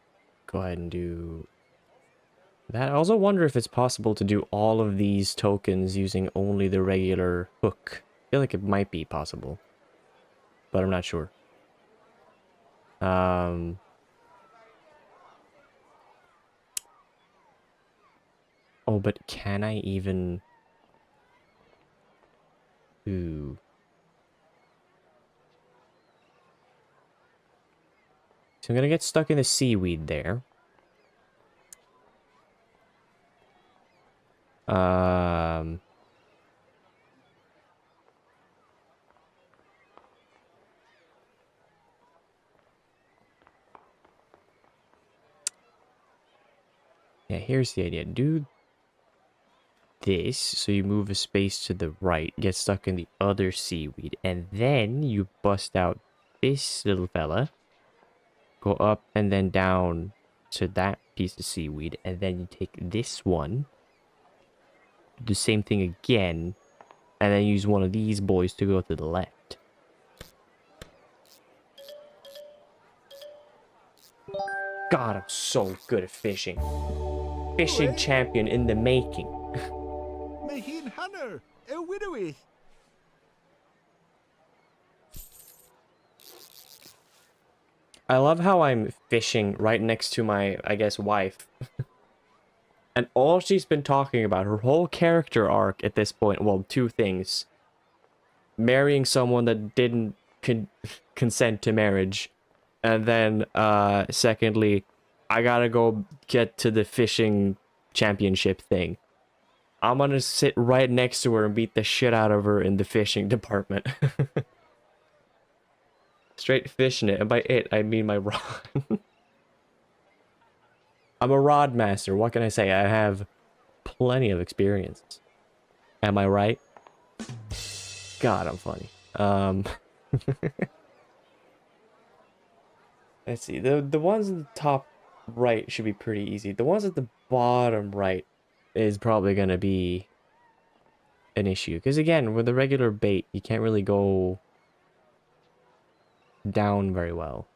Go ahead and do that. I also wonder if it's possible to do all of these tokens using only the regular hook. I feel like it might be possible, but I'm not sure. Oh, but can I even... Ooh. So I'm gonna get stuck in the seaweed there. Yeah, here's the idea. Do this, so you move a space to the right, get stuck in the other seaweed, and then you bust out this little fella, go up and then down to that piece of seaweed, and then you take this one, do the same thing again, and then use one of these boys to go to the left. God, I'm so good at fishing. Fishing champion in the making. Mahin Hanner. A widowy. I love how I'm fishing right next to my, I guess, wife. And all she's been talking about, her whole character arc at this point, well, two things. Marrying someone that didn't consent to marriage. And then, secondly, I gotta go get to the fishing championship thing. I'm gonna sit right next to her and beat the shit out of her in the fishing department. Straight fishing it, and by it, I mean my rod. I'm a rod master, what can I say? I have plenty of experience. Am I right? God, I'm funny. Let's see, the ones in the top right should be pretty easy. The ones at the bottom right is probably gonna be an issue. Because again, with the regular bait, you can't really go down very well.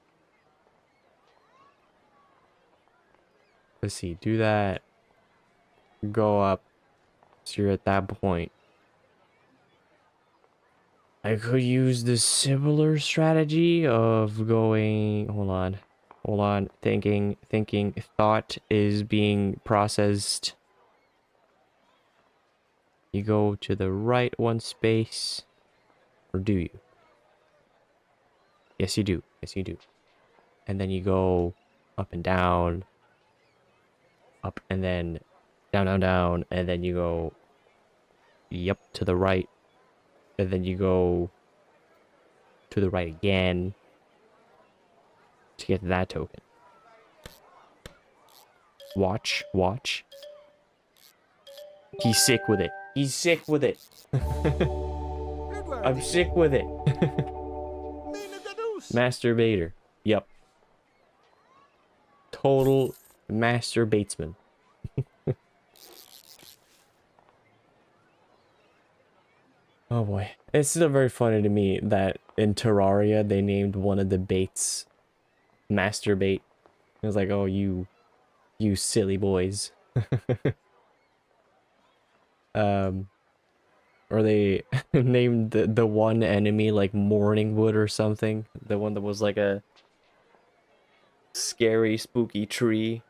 Let's see. Do that. Go up. So you're at that point. I could use the similar strategy of going... Hold on. Hold on. Thinking. Thought is being processed. You go to the right one space. Or do you? Yes, you do. Yes, you do. And then you go up and down. Up and then down, down, down. And then you go... Yep, to the right. And then you go to the right again to get that token. Watch, watch. He's sick with it. He's sick with it. I'm sick with it. Masturbator. Yep. Total masturbatesman. Oh boy. It's still very funny to me that in Terraria they named one of the baits Masturbate. It was like, oh, you silly boys. Or they named the one enemy like Morningwood or something. The one that was like a scary, spooky tree.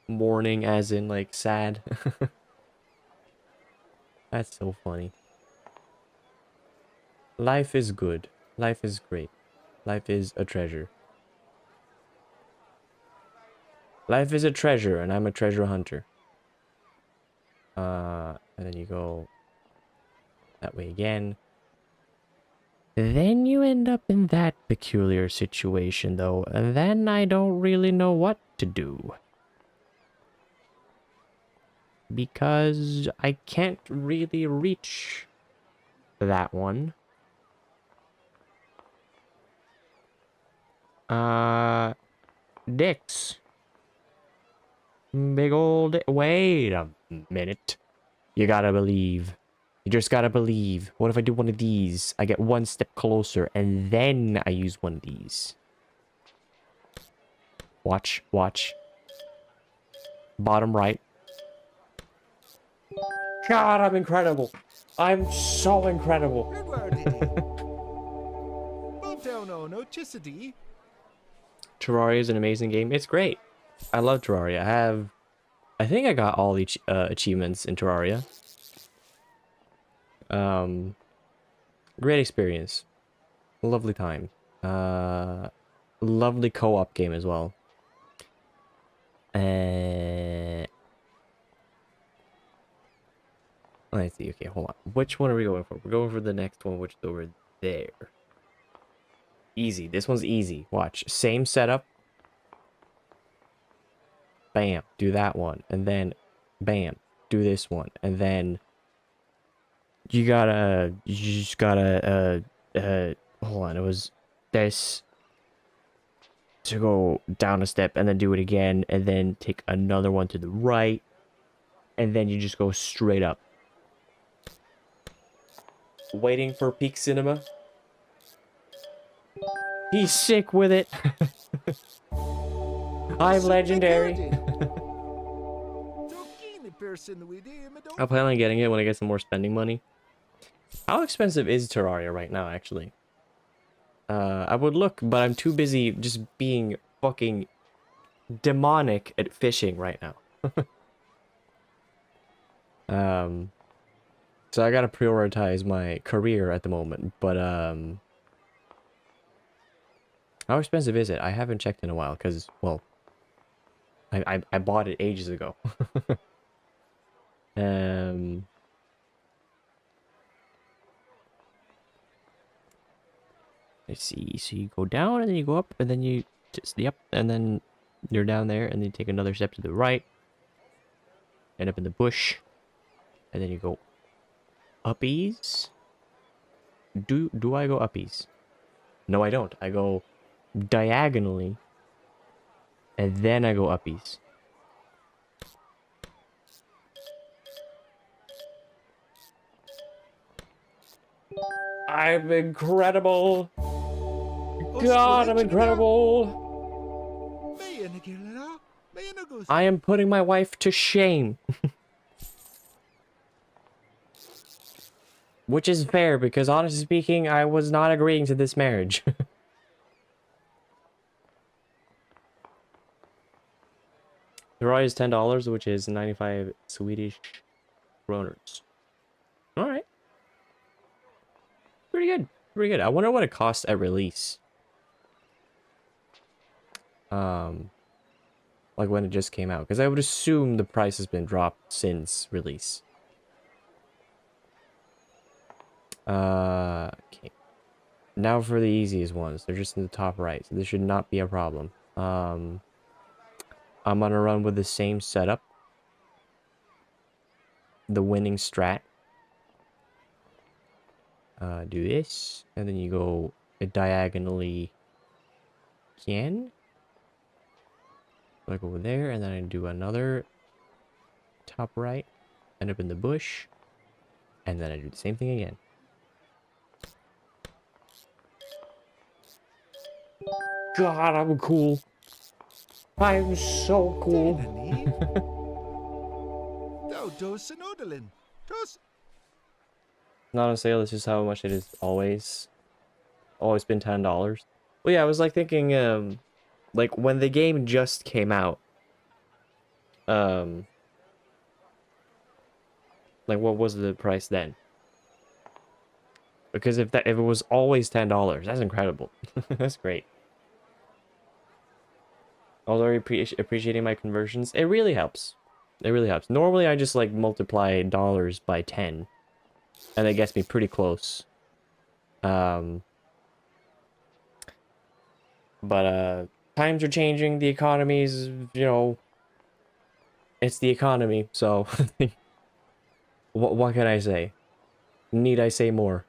Mourning as in like sad. That's so funny. Life is good. Life is great. Life is a treasure. Life is a treasure, and I'm a treasure hunter. And then you go that way again. Then you end up in that peculiar situation, though. And then I don't really know what to do. Because I can't really reach that one. Dicks. Big old... Wait a minute. You gotta believe. You just gotta believe. What if I do one of these? I get one step closer, and then I use one of these. Watch, watch. Bottom right. God, I'm incredible. I'm so incredible. Terraria is an amazing game. It's great. I love Terraria. I think I got all the achievements in Terraria. Great experience. Lovely time. Lovely co-op game as well. Let's see. Okay, hold on. Which one are we going for? We're going for the next one, which is over there. Easy. This one's easy. Watch. Same setup. Bam. Do that one. And then, bam. Do this one. And then, you just gotta, hold on. It was this to go down a step and then do it again. And then take another one to the right. And then you just go straight up. Waiting for peak cinema. He's sick with it. I'm legendary. I plan on getting it when I get some more spending money. How expensive is Terraria right now, actually? I would look, but I'm too busy just being fucking demonic at fishing right now. So I gotta prioritize my career at the moment, but how expensive is it? I haven't checked in a while, because, well, I bought it ages ago. Let's see. So you go down, and then you go up, and then you just, yep, and then you're down there, and then you take another step to the right, end up in the bush, and then you go uppies. Do I go uppies? No, I don't. I go diagonally, and then I go uppies. I'm incredible. God, I'm incredible. Mayanugus. I am putting my wife to shame. Which is fair, because honestly speaking, I was not agreeing to this marriage. The Roy is $10, which is 95 Swedish kroners. Alright. Pretty good. Pretty good. I wonder what it costs at release. Like when it just came out. Because I would assume the price has been dropped since release. Okay. Now for the easiest ones. They're just in the top right, so this should not be a problem. I'm gonna run with the same setup. The winning strat. Do this, and then you go diagonally again. Like over there, and then I do another top right, end up in the bush, and then I do the same thing again. God, I'm cool. I'm so cool. Thou dos an odalin. Dos. Not on sale, this is how much it is always. Always been $10. Well, yeah, I was like thinking, like when the game just came out, like what was the price then? Because if it was always $10, that's incredible. That's great. Although appreciating my conversions, it really helps. It really helps. Normally, I just like multiply dollars by 10, and it gets me pretty close. But times are changing. The economy's, you know, it's the economy. So, what can I say? Need I say more?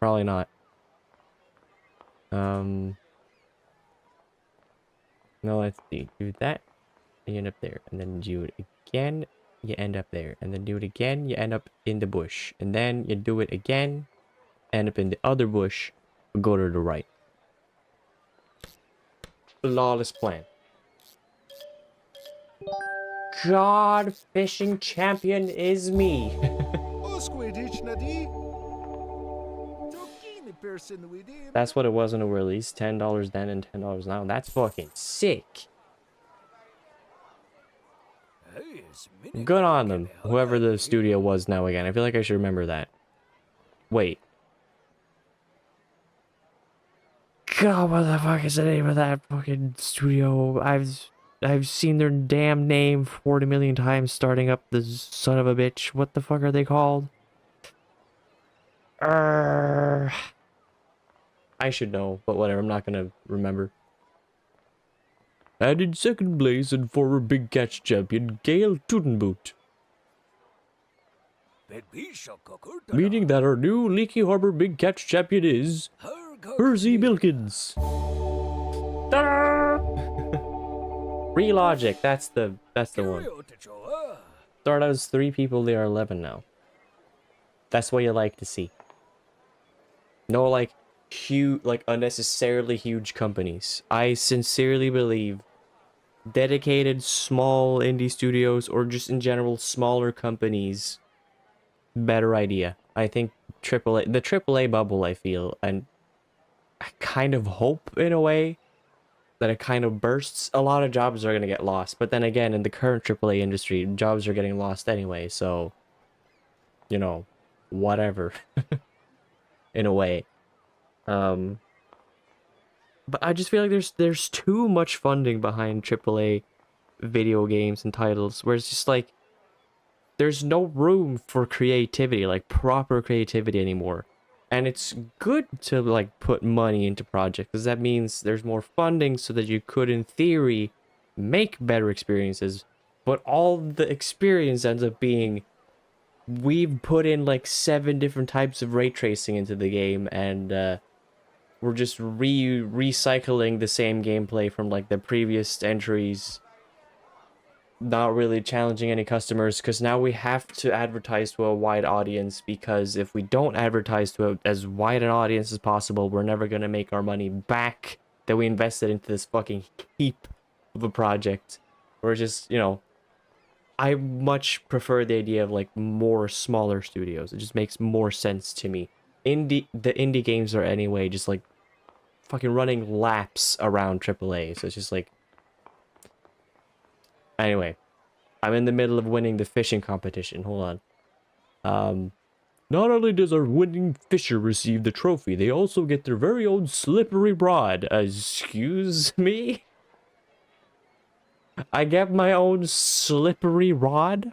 Probably not. No, let's see. Do that, and you end up there, and then do it again. You end up there, and then do it again. You end up in the bush, and then you do it again. End up in the other bush. Go to the right. Flawless plan. God, fishing champion is me. Osquidich nadi. Tokini person with him. That's what it was when it released. $10 then and $10 now. That's fucking sick. Good on them. Whoever the studio was now again. I feel like I should remember that. Wait. God, what the fuck is the name of that fucking studio? I've seen their damn name 40 million times starting up the son of a bitch. What the fuck are they called? I should know, but whatever. I'm not gonna remember. And in second place and former Big Catch champion Gail Tutenboot. Meaning that our new Leaky Harbor Big Catch champion is Percy Bilkins. Free logic, that's the one. Start out as 3 people, they are 11 now. That's what you like to see. No like huge, like unnecessarily huge companies. I sincerely believe dedicated small indie studios, or just in general smaller companies, better idea. I think the AAA bubble, I feel, and I kind of hope in a way that it kind of bursts. A lot of jobs are going to get lost, but then again, in the current AAA industry, jobs are getting lost anyway, so, you know, whatever. In a way. But I just feel like there's too much funding behind AAA video games and titles, where it's just like there's no room for creativity, like proper creativity anymore. And it's good to like put money into projects, because that means there's more funding so that you could, in theory, make better experiences. But all the experience ends up being, we've put in like 7 different types of ray tracing into the game, and we're just recycling the same gameplay from like the previous entries, not really challenging any customers, because now we have to advertise to a wide audience, because if we don't advertise to as wide an audience as possible, we're never going to make our money back that we invested into this fucking heap of a project. Or just, you know, I much prefer the idea of like more smaller studios. It just makes more sense to me. The indie games are anyway just like fucking running laps around AAA. So it's just like, anyway, I'm in the middle of winning the fishing competition. Hold on. Not only does our winning fisher receive the trophy, they also get their very own slippery rod. Excuse me? I get my own slippery rod?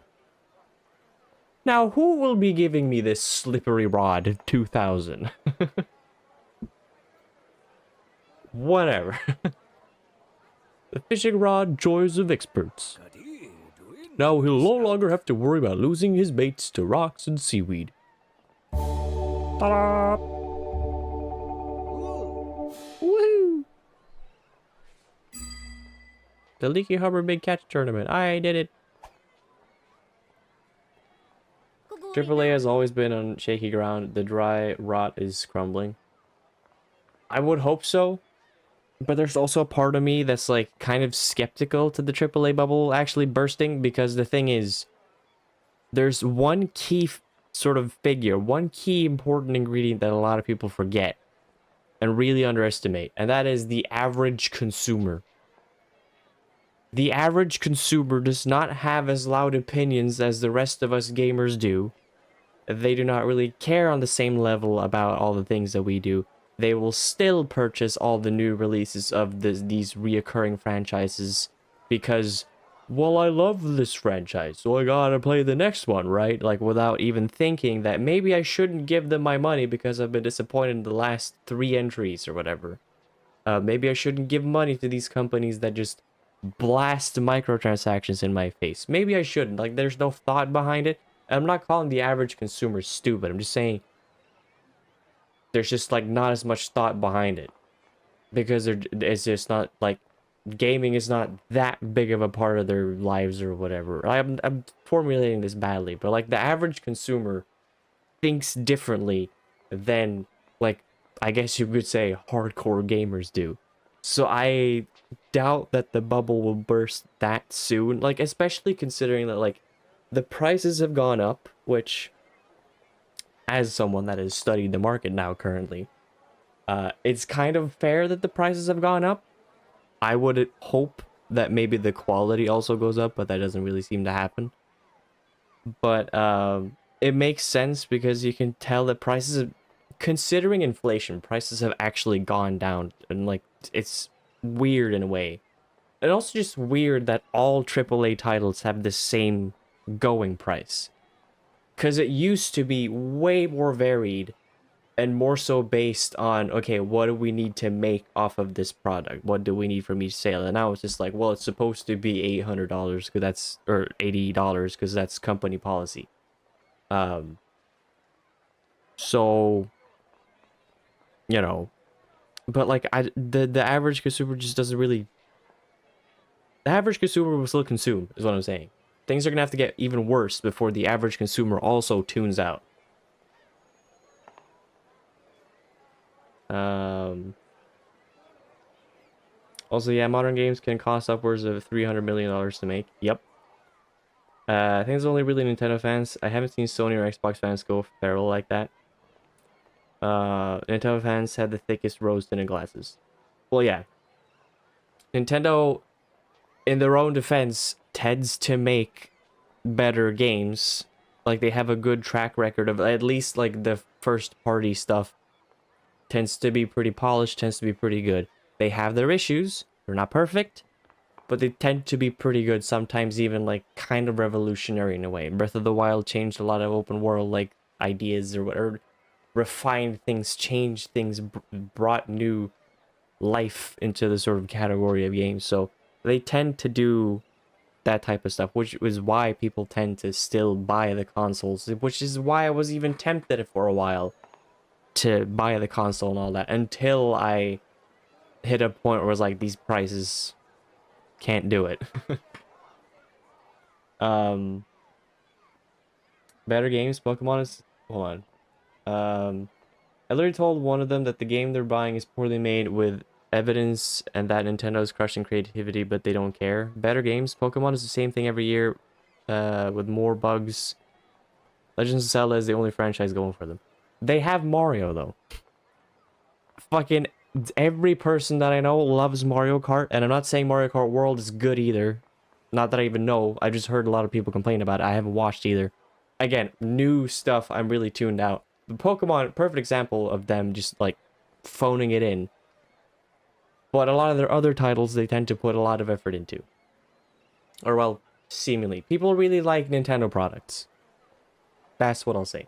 Now, who will be giving me this slippery rod 2000? Whatever. The fishing rod joys of experts. Now he'll no longer have to worry about losing his baits to rocks and seaweed. Ta-da! Woohoo! The Leaky Harbor Big Catch Tournament. I did it. AAA has always been on shaky ground. The dry rot is crumbling. I would hope so. But there's also a part of me that's like kind of skeptical to the AAA bubble actually bursting, because the thing is, there's one key sort of figure, one key important ingredient that a lot of people forget and really underestimate, and that is the average consumer. The average consumer does not have as loud opinions as the rest of us gamers do. They do not really care on the same level about all the things that we do. They will still purchase all the new releases of these reoccurring franchises because, well, I love this franchise, so I gotta play the next one, right? Like, without even thinking that maybe I shouldn't give them my money because I've been disappointed in the last 3 entries or whatever. Maybe I shouldn't give money to these companies that just blast microtransactions in my face. Maybe I shouldn't. Like, there's no thought behind it. I'm not calling the average consumer stupid. I'm just saying there's just like not as much thought behind it, because it's just not like gaming is not that big of a part of their lives or whatever. I'm formulating this badly, but like the average consumer thinks differently than, like, I guess you could say hardcore gamers do. So I doubt that the bubble will burst that soon, like, especially considering that like the prices have gone up, which, as someone that has studied the market now currently, it's kind of fair that the prices have gone up. I would hope that maybe the quality also goes up, but that doesn't really seem to happen. But it makes sense because you can tell that prices, considering inflation, prices have actually gone down, and like it's weird in a way. And also just weird that all AAA titles have the same going price. Because it used to be way more varied and more so based on, okay, what do we need to make off of this product? What do we need from each sale? And now it's just like, well, it's supposed to be $800 because that's, or $80 because that's company policy. So, you know, but like the average consumer just doesn't really, the average consumer will still consume, is what I'm saying. Things are gonna have to get even worse before the average consumer also tunes out. Also, yeah, modern games can cost upwards of $300 million to make. Yep. I think it's only really Nintendo fans. I haven't seen Sony or Xbox fans go feral like that. Nintendo fans had the thickest rose-tinted glasses. Well, yeah. Nintendo, in their own defense, tends to make better games. Like, they have a good track record of, at least like the first-party stuff tends to be pretty polished, tends to be pretty good. They have their issues. They're not perfect, but they tend to be pretty good, sometimes even like kind of revolutionary in a way. Breath of the Wild changed a lot of open world like ideas, or refined things, changed things, brought new life into the sort of category of games. So they tend to do that type of stuff, which is why people tend to still buy the consoles, which is why I was even tempted for a while to buy the console and all that, until I hit a point where it was like, these prices can't do it. Better games, Pokemon is, hold on. I literally told one of them that the game they're buying is poorly made with evidence and that Nintendo's crushing creativity, but they don't care. Better games. Pokemon is the same thing every year, with more bugs. Legends of Zelda is the only franchise going for them. They have Mario though. Fucking every person that I know loves Mario Kart, and I'm not saying Mario Kart World is good either. Not that I even know. I just heard a lot of people complain about it. I haven't watched either. Again, new stuff. I'm really tuned out. The Pokemon, perfect example of them just like phoning it in. But a lot of their other titles, they tend to put a lot of effort into. Or well, seemingly. People really like Nintendo products. That's what I'll say.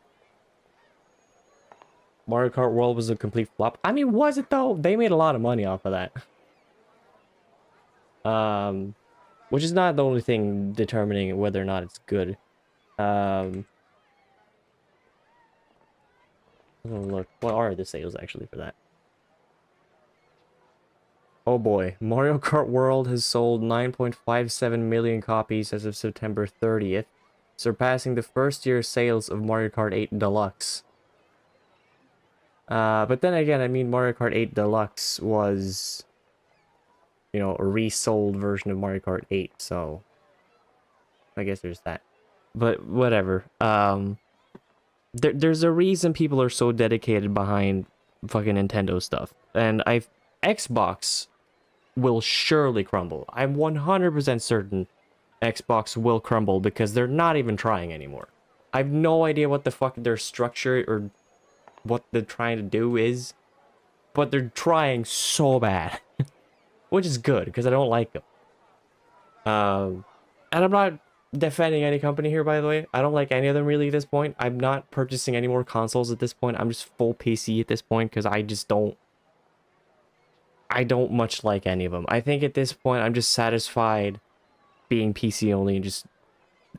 Mario Kart World was a complete flop. I mean, was it though? They made a lot of money off of that. Which is not the only thing determining whether or not it's good. Look, what are the sales actually for that? Oh boy, Mario Kart World has sold 9.57 million copies as of September 30th, surpassing the first year sales of Mario Kart 8 Deluxe. But then again, I mean, Mario Kart 8 Deluxe was, you know, a resold version of Mario Kart 8, so I guess there's that. But whatever. There's a reason people are so dedicated behind fucking Nintendo stuff, and Xbox will surely crumble. I'm 100% certain Xbox will crumble because they're not even trying anymore. I have no idea what the fuck their structure or what they're trying to do is, but they're trying so bad, which is good because I don't like them. And I'm not defending any company here, by the way. I don't like any of them really at this point. I'm not purchasing any more consoles at this point. I'm just full PC at this point because I just don't much like any of them. I think at this point I'm just satisfied being PC only and just,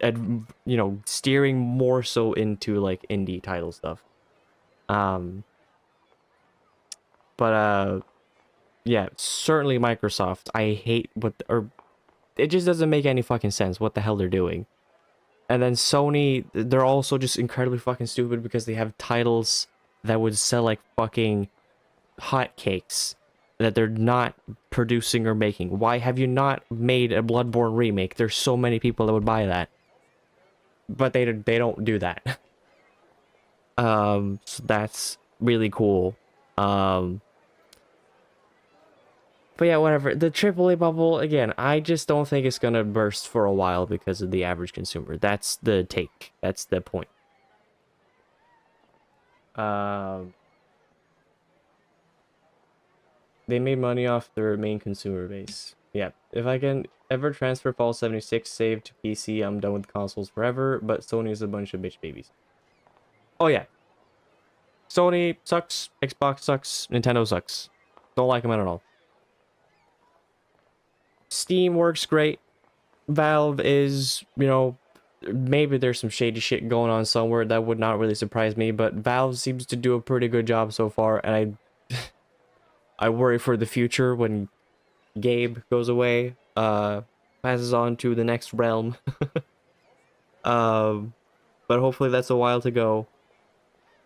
you know, steering more so into like indie title stuff. Yeah, certainly Microsoft. I hate or it just doesn't make any fucking sense what the hell they're doing. And then Sony, they're also just incredibly fucking stupid because they have titles that would sell like fucking hotcakes that they're not producing or making. Why have you not made a Bloodborne remake? There's so many people that would buy that. But they don't do that. So that's really cool. But yeah, whatever. The AAA bubble, again, I just don't think it's gonna burst for a while because of the average consumer. That's the take. That's the point. They made money off their main consumer base. Yeah, if I can ever transfer Fallout 76 save to PC, I'm done with consoles forever, but Sony is a bunch of bitch babies. Oh yeah. Sony sucks, Xbox sucks, Nintendo sucks. Don't like them at all. Steam works great. Valve is, you know, maybe there's some shady shit going on somewhere. That would not really surprise me, but Valve seems to do a pretty good job so far, and I worry for the future when Gabe goes away, passes on to the next realm. But hopefully that's a while to go.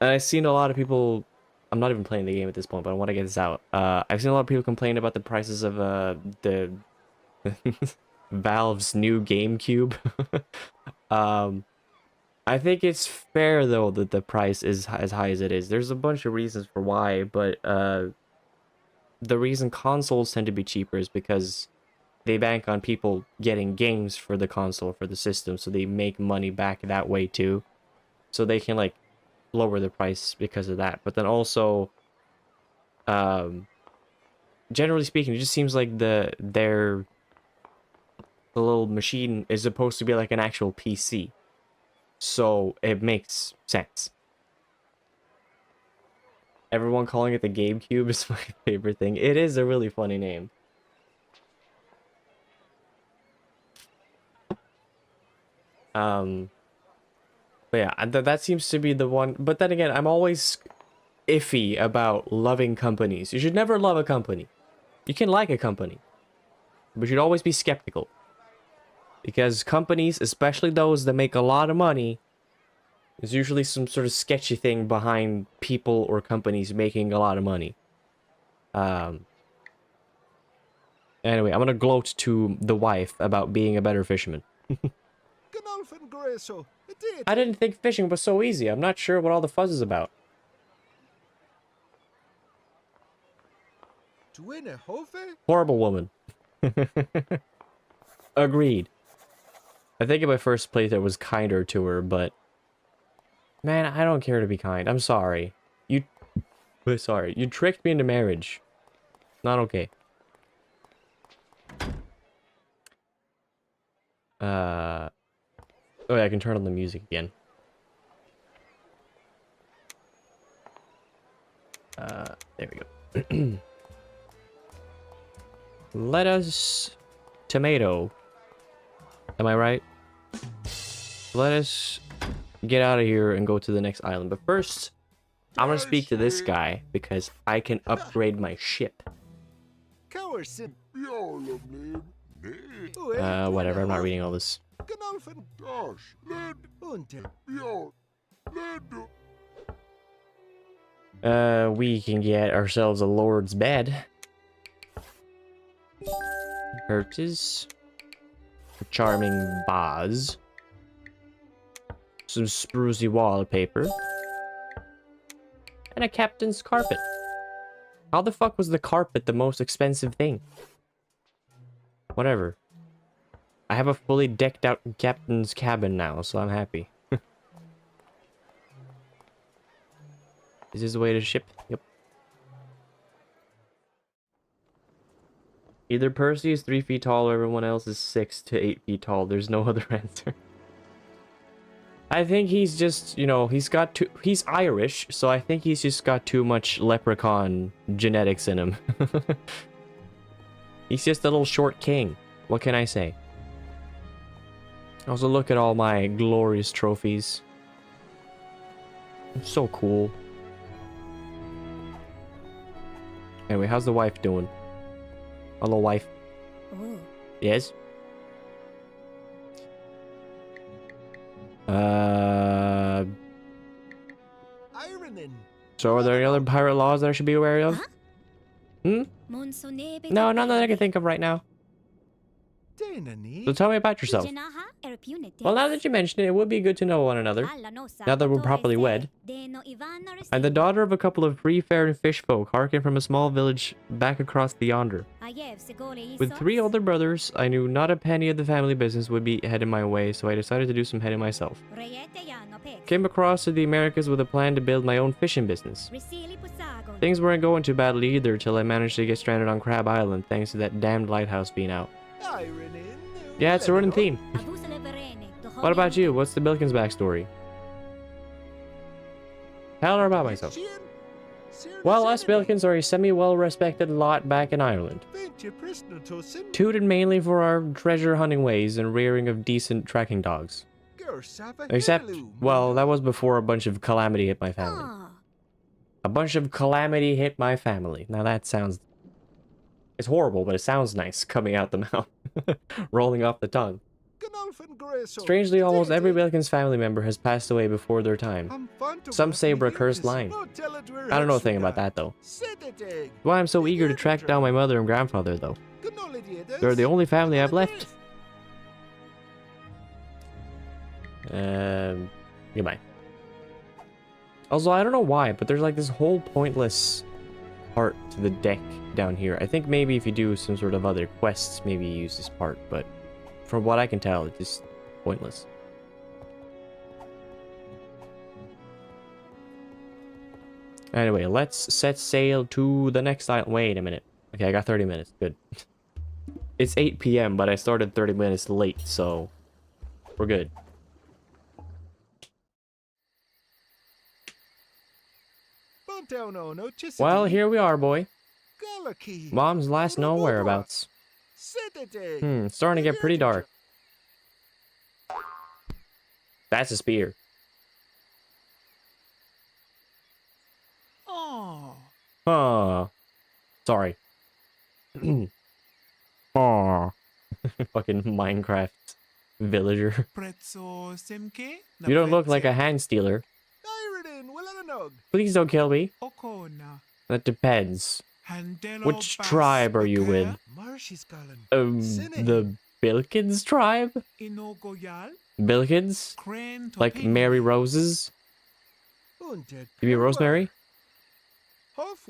And I've seen a lot of people, I'm not even playing the game at this point, but I want to get this out. I've seen a lot of people complain about the prices of the Valve's new GameCube. I think it's fair though that the price is as high as it is. There's a bunch of reasons for why, but the reason consoles tend to be cheaper is because they bank on people getting games for the console, for the system, so they make money back that way too. So they can like lower the price because of that. But then also, generally speaking, it just seems like the little machine is supposed to be like an actual PC. So it makes sense. Everyone calling it the GameCube is my favorite thing. It is a really funny name. But yeah, that seems to be the one. But then again, I'm always iffy about loving companies. You should never love a company. You can like a company, but you should always be skeptical. Because companies, especially those that make a lot of money, there's usually some sort of sketchy thing behind people or companies making a lot of money. Anyway, I'm gonna gloat to the wife about being a better fisherman. Gnolfin Greso. I didn't think fishing was so easy. I'm not sure what all the fuzz is about. Twinne Hofe? Horrible woman. Agreed. I think in my first playthrough was kinder to her, but... Man, I don't care to be kind. I'm sorry. You tricked me into marriage. Not okay. Oh yeah, I can turn on the music again. There we go. Lettuce, tomato. Am I right? Let us get out of here and go to the next island. But first, I'm gonna speak to this guy because I can upgrade my ship. Whatever, I'm not reading all this. We can get ourselves a lord's bed. Purchase. A charming vase. Some sprucey wallpaper. And a captain's carpet. How the fuck was the carpet the most expensive thing? Whatever. I have a fully decked out captain's cabin now, so I'm happy. Is this the way to ship? Yep. Either Percy is 3 feet tall or everyone else is 6 to 8 feet tall. There's no other answer. I think he's just, you know, he's Irish, so I think he's just got too much leprechaun genetics in him. He's just a little short king. What can I say? Also, look at all my glorious trophies. I'm so cool. Anyway, how's the wife doing? Hello, wife. Oh. Yes? So are there any other pirate laws that I should be aware of? Hmm? No, none that I can think of right now. So tell me about yourself. Well, now that you mention it, it would be good to know one another. Now that we're properly wed. I'm the daughter of a couple of free-faring fish folk, harking from a small village back across the yonder. With 3 older brothers, I knew not a penny of the family business would be heading my way, so I decided to do some heading myself. Came across to the Americas with a plan to build my own fishing business. Things weren't going too badly either till I managed to get stranded on Crab Island thanks to that damned lighthouse being out. Yeah, it's a running theme. What about you? What's the Bilkins backstory? Tell her about myself. Well, us Bilkins are a semi-well-respected lot back in Ireland. Tooted mainly for our treasure hunting ways and rearing of decent tracking dogs. Except, well, that was before a bunch of calamity hit my family. A bunch of calamity hit my family. Now that sounds... It's horrible, but it sounds nice coming out the mouth. Rolling off the tongue. Strangely, almost every Bilkins family member has passed away before their time. Some say we're a cursed line. I don't know a thing about that, though. That's why I'm so eager to track down my mother and grandfather, though. They're the only family I've left. Goodbye. Also, I don't know why, but there's like this whole pointless part to the deck down here. I think maybe if you do some sort of other quests, maybe you use this part, but from what I can tell, it's just pointless. Anyway, let's set sail to the next island. Wait a minute. Okay, I got 30 minutes. Good. It's 8 p.m., but I started 30 minutes late, so we're good. Well, here we are, boy. Mom's last known whereabouts. It's starting to get pretty dark. That's a spear. Oh. Sorry. Oh. Fucking Minecraft villager. You don't look like a hand stealer. Please don't kill me. That depends. Which tribe are you with? Marshy's calling. The Bilkins tribe? Bilkins? Like Mary Rose's? You mean Rosemary?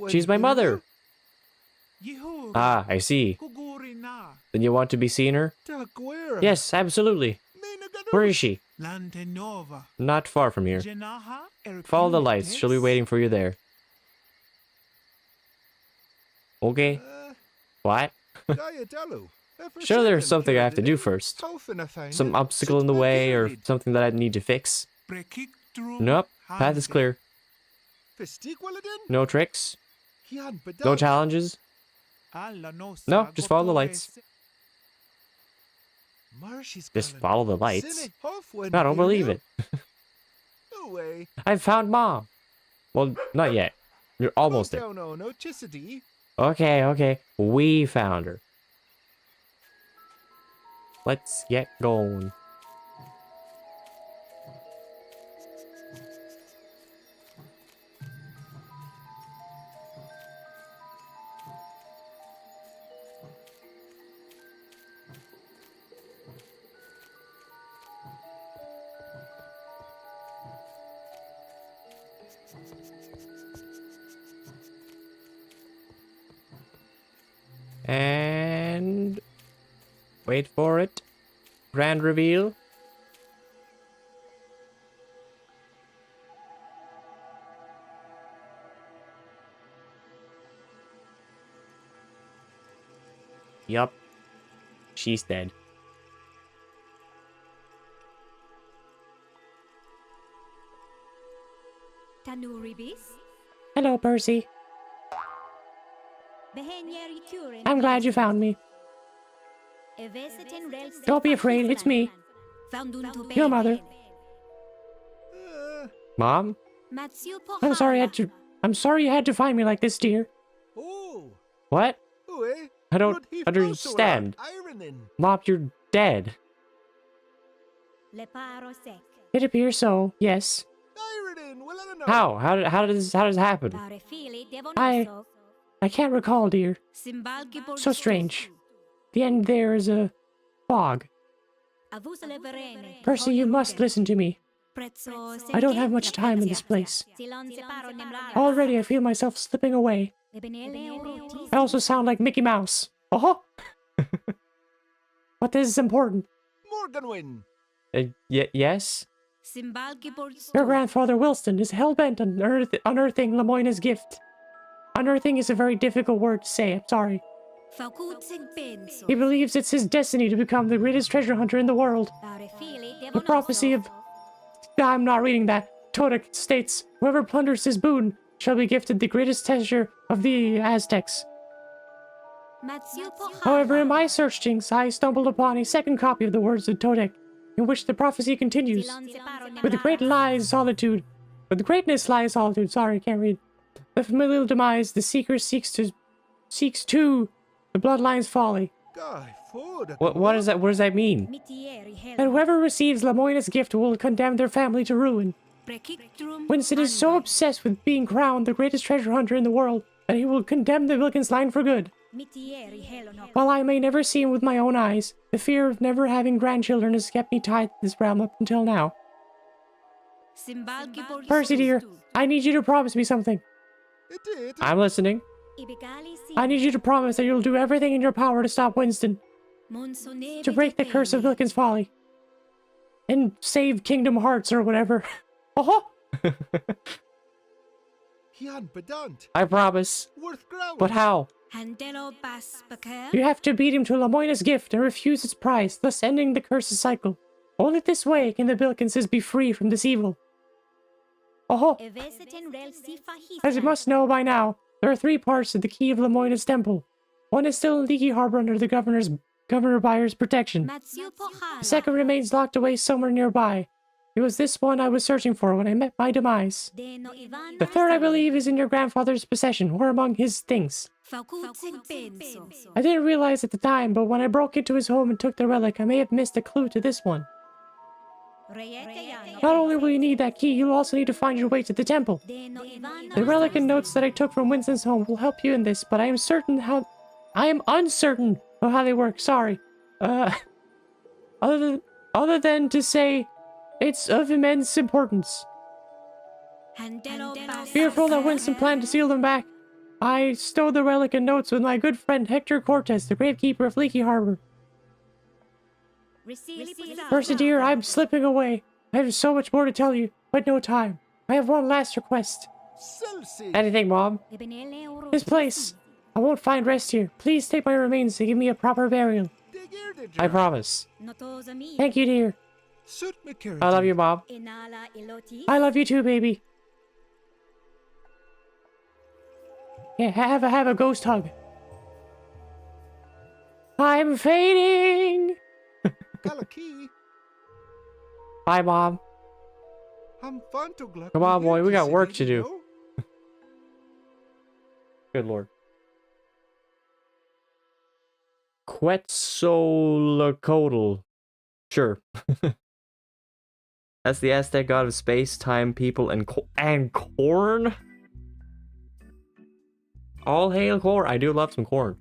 She's my mother. Ah, I see. Then you want to be seeing her? Yes, absolutely. Where is she? Not far from here. Follow the lights. She'll be waiting for you there. Okay. What? Sure, there's something I have to do first. Some obstacle in the way or something that I need to fix. Nope. Path is clear. No tricks. No challenges. No, just follow the lights. Just follow the lights? I don't believe it. I found Mom. Well, not yet. You're almost there. Okay. We found her. Let's get going. And wait for it. Grand reveal. Yup. She's dead. Hello, Percy. I'm glad you found me. Don't be afraid, it's me. Your mother. Mom? I'm sorry you had to find me like this, dear. What? I don't understand. Mom, you're dead. It appears so, yes. How? How does this happen? I can't recall, dear. So strange. The end there is a fog. Percy, you must listen to me. I don't have much time in this place. Already I feel myself slipping away. I also sound like Mickey Mouse. Oh! But this is important. Yes? Your grandfather Wilston is hell-bent on unearthing Lemoyne's gift. Unearthing is a very difficult word to say, I'm sorry. He believes it's his destiny to become the greatest treasure hunter in the world. The prophecy of... I'm not reading that. Todek states, whoever plunders his boon shall be gifted the greatest treasure of the Aztecs. However, in my searchings, I stumbled upon a second copy of the words of Todek, in which the prophecy continues. With greatness lies solitude. Sorry, can't read. The familial demise, the seeker seeks to the bloodline's folly. What does that mean? That whoever receives Lemoyne's gift will condemn their family to ruin. Winston is so obsessed with being crowned the greatest treasure hunter in the world that he will condemn the Bilkins line for good. While I may never see him with my own eyes, the fear of never having grandchildren has kept me tied to this realm up until now. Percy dear, I need you to promise me something. I'm listening. I need you to promise that you'll do everything in your power to stop Winston. To break the curse of Bilkins Folly. And save Kingdom Hearts or whatever. Oh! I promise. But how? You have to beat him to Lemoyne's gift and refuse its prize, thus ending the curse's cycle. Only this way can the Bilkinses be free from this evil. Oh! As you must know by now, there are 3 parts to the key of Lemoyne's temple. One is still in Leaky Harbor under the Governor Byer's protection. The second remains locked away somewhere nearby. It was this one I was searching for when I met my demise. The third, I believe, is in your grandfather's possession, or among his things. I didn't realize at the time, but when I broke into his home and took the relic, I may have missed a clue to this one. Not only will you need that key, you'll also need to find your way to the temple. The relic and notes that I took from Winston's home will help you in this, but I am uncertain of how they work. Sorry. Other than to say, it's of immense importance. Fearful that Winston planned to steal them back, I stowed the relic and notes with my good friend Hector Cortez, the gravekeeper of Leaky Harbor. Percy dear, I'm slipping away. I have so much more to tell you, but no time. I have one last request. Anything, Mom? This place. I won't find rest here. Please take my remains and give me a proper burial. I promise. Thank you, dear. I love you, Mom. I love you too, baby. Yeah, have a ghost hug. I'm fading. Bye, Mom. Come on, boy, we got work to do. Good lord. Quetzalcoatl. Sure. That's the Aztec god of space, time, people, and corn? All hail corn. I do love some corn.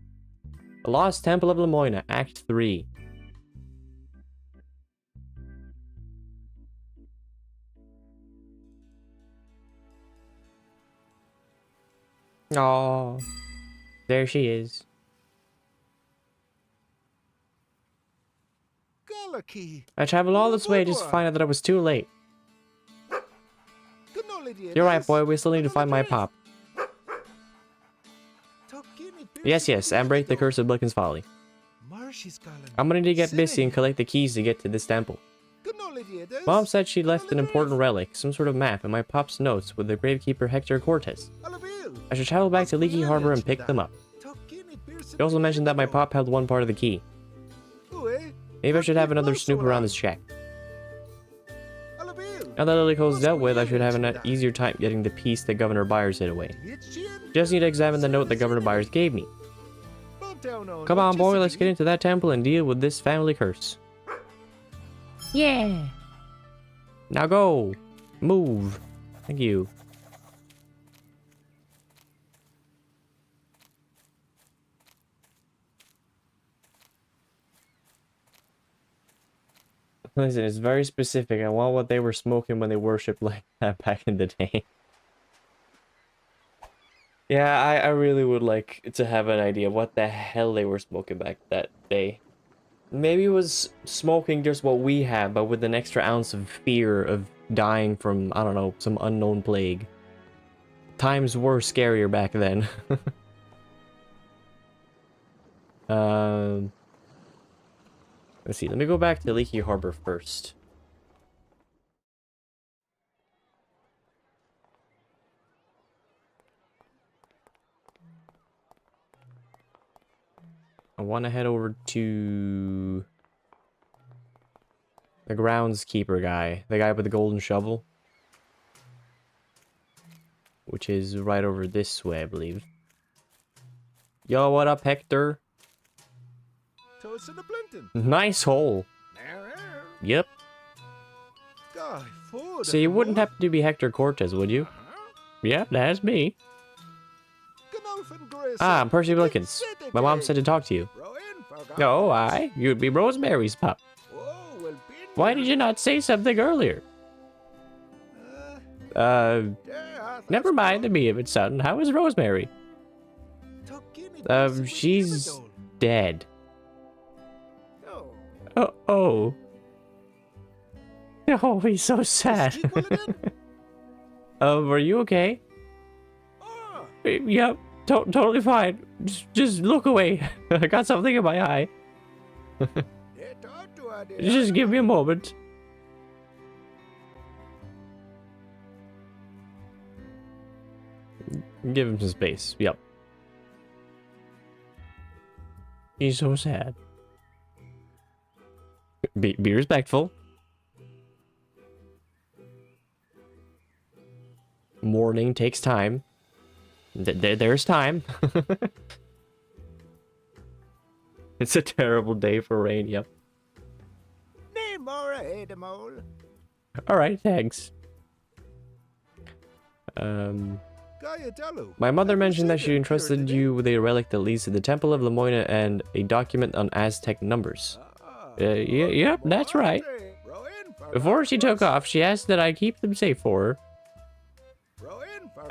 The Lost Temple of Lemoyne, Act 3. Oh, there she is. I traveled all this way just to find out that I was too late. You're right, boy. We still need to find my pop. Yes, and break the curse of Bilkins Folly. I'm gonna need to get busy and collect the keys to get to this temple. Mom said she left an important relic, some sort of map, in my pop's notes with the gravekeeper Hector Cortez. I should travel back to Leaky Harbor and pick them up. She also mentioned that my pop held one part of the key. Maybe I should have another snoop around this shack. Now that Lilyco's dealt with, I should have an easier time getting the piece that Governor Byers hid away. Just need to examine the note that Governor Byers gave me. Come on, boy, let's get into that temple and deal with this family curse. Yeah! Now go! Move! Thank you. Listen, it's very specific. I want what they were smoking when they worshipped like that back in the day. Yeah, I really would like to have an idea what the hell they were smoking back that day. Maybe it was smoking just what we have, but with an extra ounce of fear of dying from, I don't know, some unknown plague. Times were scarier back then. Let's see, let me go back to Leaky Harbor first. I want to head over to the groundskeeper guy, the guy with the golden shovel, which is right over this way, I believe. Yo, what up, Hector? Nice hole. Yep. So you wouldn't happen to be Hector Cortez, would you? Yep, that's me. Ah, I'm Percy Bilkins. My mom said to talk to you. Oh, you'd be Rosemary's pup. Why did you not say something earlier? Never mind me if it's son. How is Rosemary? She's dead. Oh. Oh, he's so sad. Are you okay? Yep, totally fine. Just look away. I got something in my eye. Just give me a moment. Give him some space. Yep. He's so sad. Be respectful. Mourning takes time. There's time. It's a terrible day for rain, yep. Alright, thanks. My mother mentioned that she entrusted you with a relic that leads to the Temple of Lemoyne and a document on Aztec numbers. Yep, that's right. Before she took off, she asked that I keep them safe for her.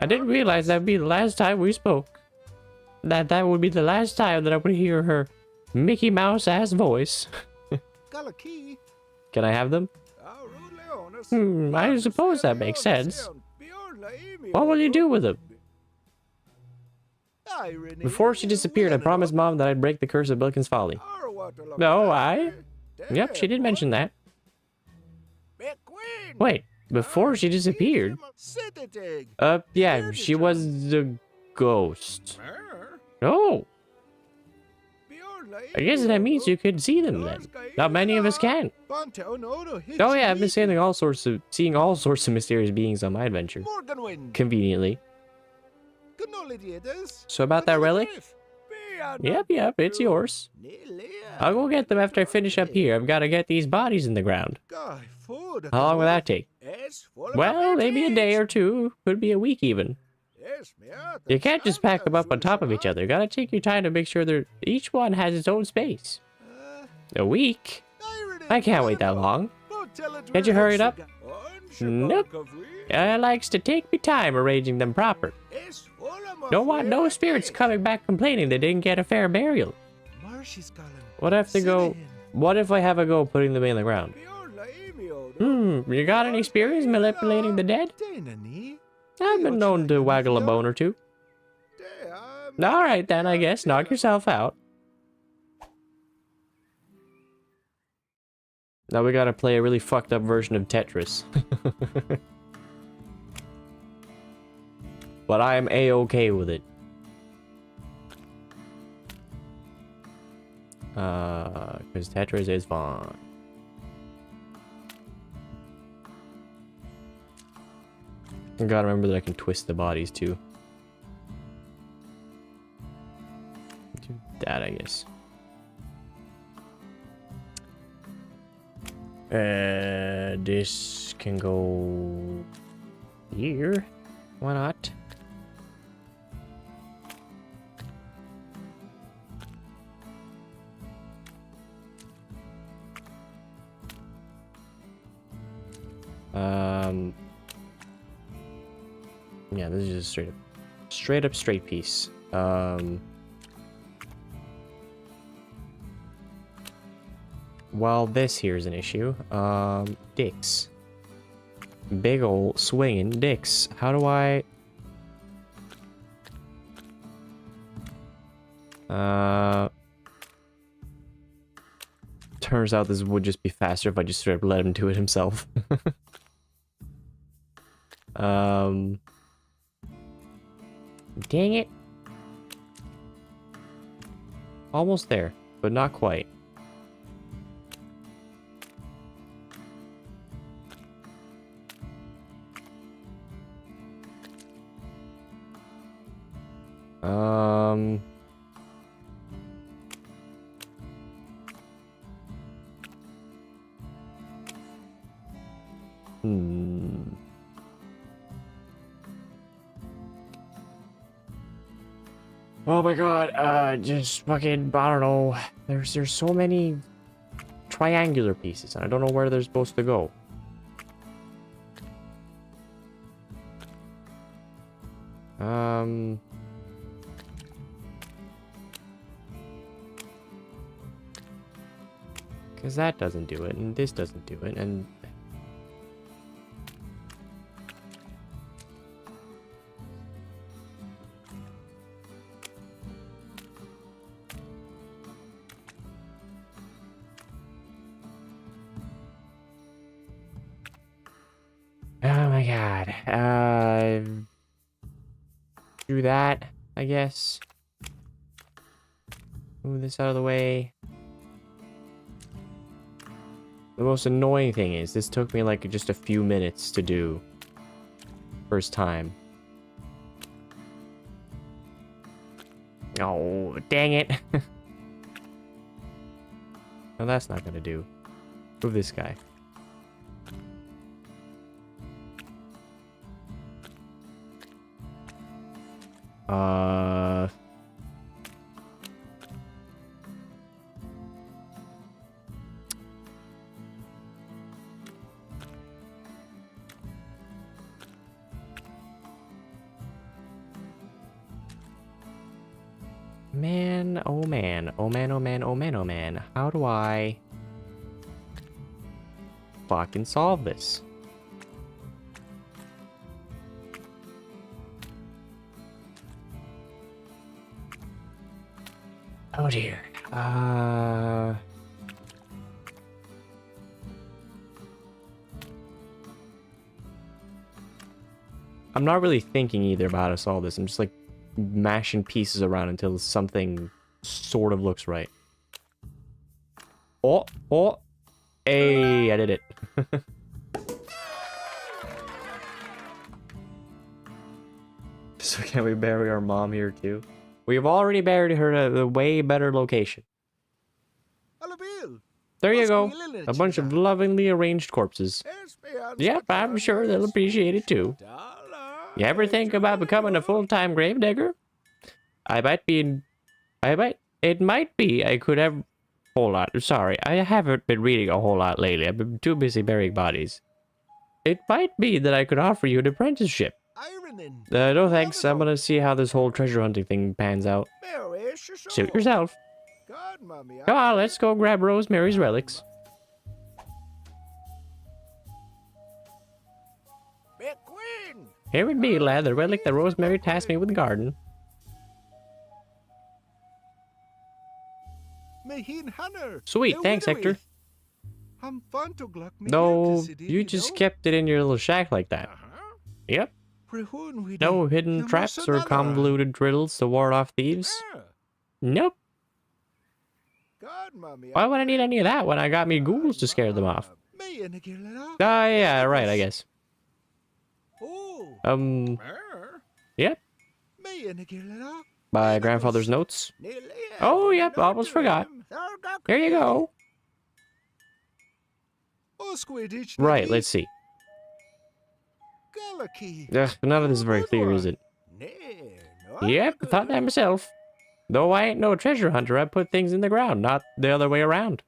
I didn't realize that would be the last time we spoke. That would be the last time that I would hear her Mickey Mouse ass voice. Can I have them? I suppose that makes sense. What will you do with them? Before she disappeared, I promised Mom that I'd break the curse of Bilkins Folly. No, Yep, she did mention that. Wait, before she disappeared? Yeah, she was a ghost. Oh! I guess that means you could see them then. Not many of us can. Oh yeah, I've been seeing all sorts of mysterious beings on my adventure. Conveniently. So about that relic? Yep, it's yours. I'll go get them after I finish up here. I've got to get these bodies in the ground. How long will that take? Well, maybe a day or two. Could be a week even. You can't just pack them up on top of each other. Gotta take your time to make sure each one has its own space. A week? I can't wait that long. Can't you hurry it up? Nope. I likes to take me time arranging them proper. Don't want no spirits coming back complaining they didn't get a fair burial. What if I have a go putting them in the ground? You got any experience manipulating the dead? I've been known to waggle a bone or two. Alright then, I guess. Knock yourself out. Now we gotta play a really fucked up version of Tetris. But I am A-okay with it. Because Tetris is fun. I gotta remember that I can twist the bodies too. Do that, I guess. This can go here. Why not? Yeah, this is just straight up straight piece. Well, this here is an issue. Dicks. Big ol' swinging dicks. How do I... Turns out this would just be faster if I just straight up let him do it himself. Dang it. Almost there, but not quite. Oh my god, just fucking, I don't know. There's so many triangular pieces, and I don't know where they're supposed to go. Because that doesn't do it, and this doesn't do it, and... Oh my god. Do that, I guess. Move this out of the way. The most annoying thing is, this took me like just a few minutes to do. First time. Oh, dang it. No, that's not gonna do. Move this guy. Uh... Man, oh man, oh man, oh man, oh man, oh man. How do I fucking solve this? Oh dear. I'm not really thinking either about how to solve this. I'm just like mashing pieces around until something sort of looks right. Oh, oh, hey, I did it. So can we bury our mom here too? We've already buried her at a way better location. There you go. A bunch of lovingly arranged corpses. Yep, I'm sure they'll appreciate it too. You ever think about becoming a full-time gravedigger? It might be I could have... Hold on, sorry, I haven't been reading a whole lot lately. I've been too busy burying bodies. It might be that I could offer you an apprenticeship. No thanks, I'm gonna see how this whole treasure hunting thing pans out. Suit yourself. Come on, let's go grab Rosemary's relics. Here it be, lad, the relic that Rosemary tasked me with guarding. Sweet, thanks, Hector. No, you just kept it in your little shack like that. Yep. No hidden traps or convoluted riddles to ward off thieves? Nope. Why would I need any of that when I got me ghouls to scare them off? Ah, yeah, right, I guess. Yep. My grandfather's notes. Oh, yep, almost forgot. There you go. Right, let's see. Ugh, none of this is very clear, is it? Yep, I thought that myself. Though I ain't no treasure hunter, I put things in the ground, not the other way around.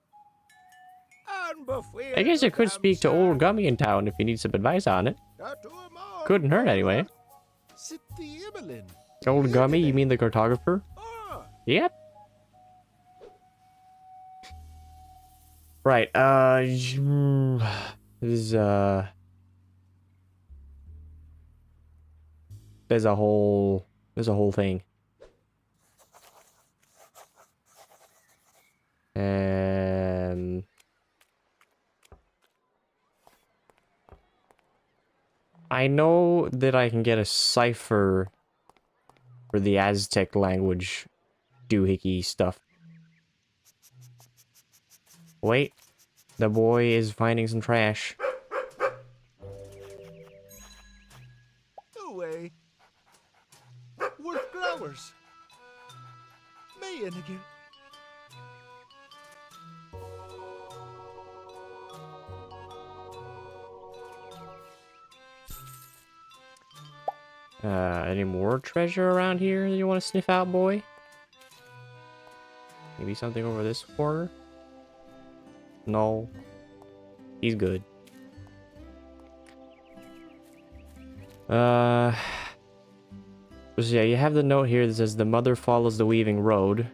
I guess I could speak to old Gummy in town if you need some advice on it. Couldn't hurt anyway. Old Gummy, you mean the cartographer? Yep. Right, this is, there's a whole thing. And I know that I can get a cipher for the Aztec language doohickey stuff. Wait, the boy is finding some trash. No way. Worth flowers. Me and again. Any more treasure around here that you want to sniff out, boy? Maybe something over this corner? No. He's good. So yeah, you have the note here that says the mother follows the weaving road.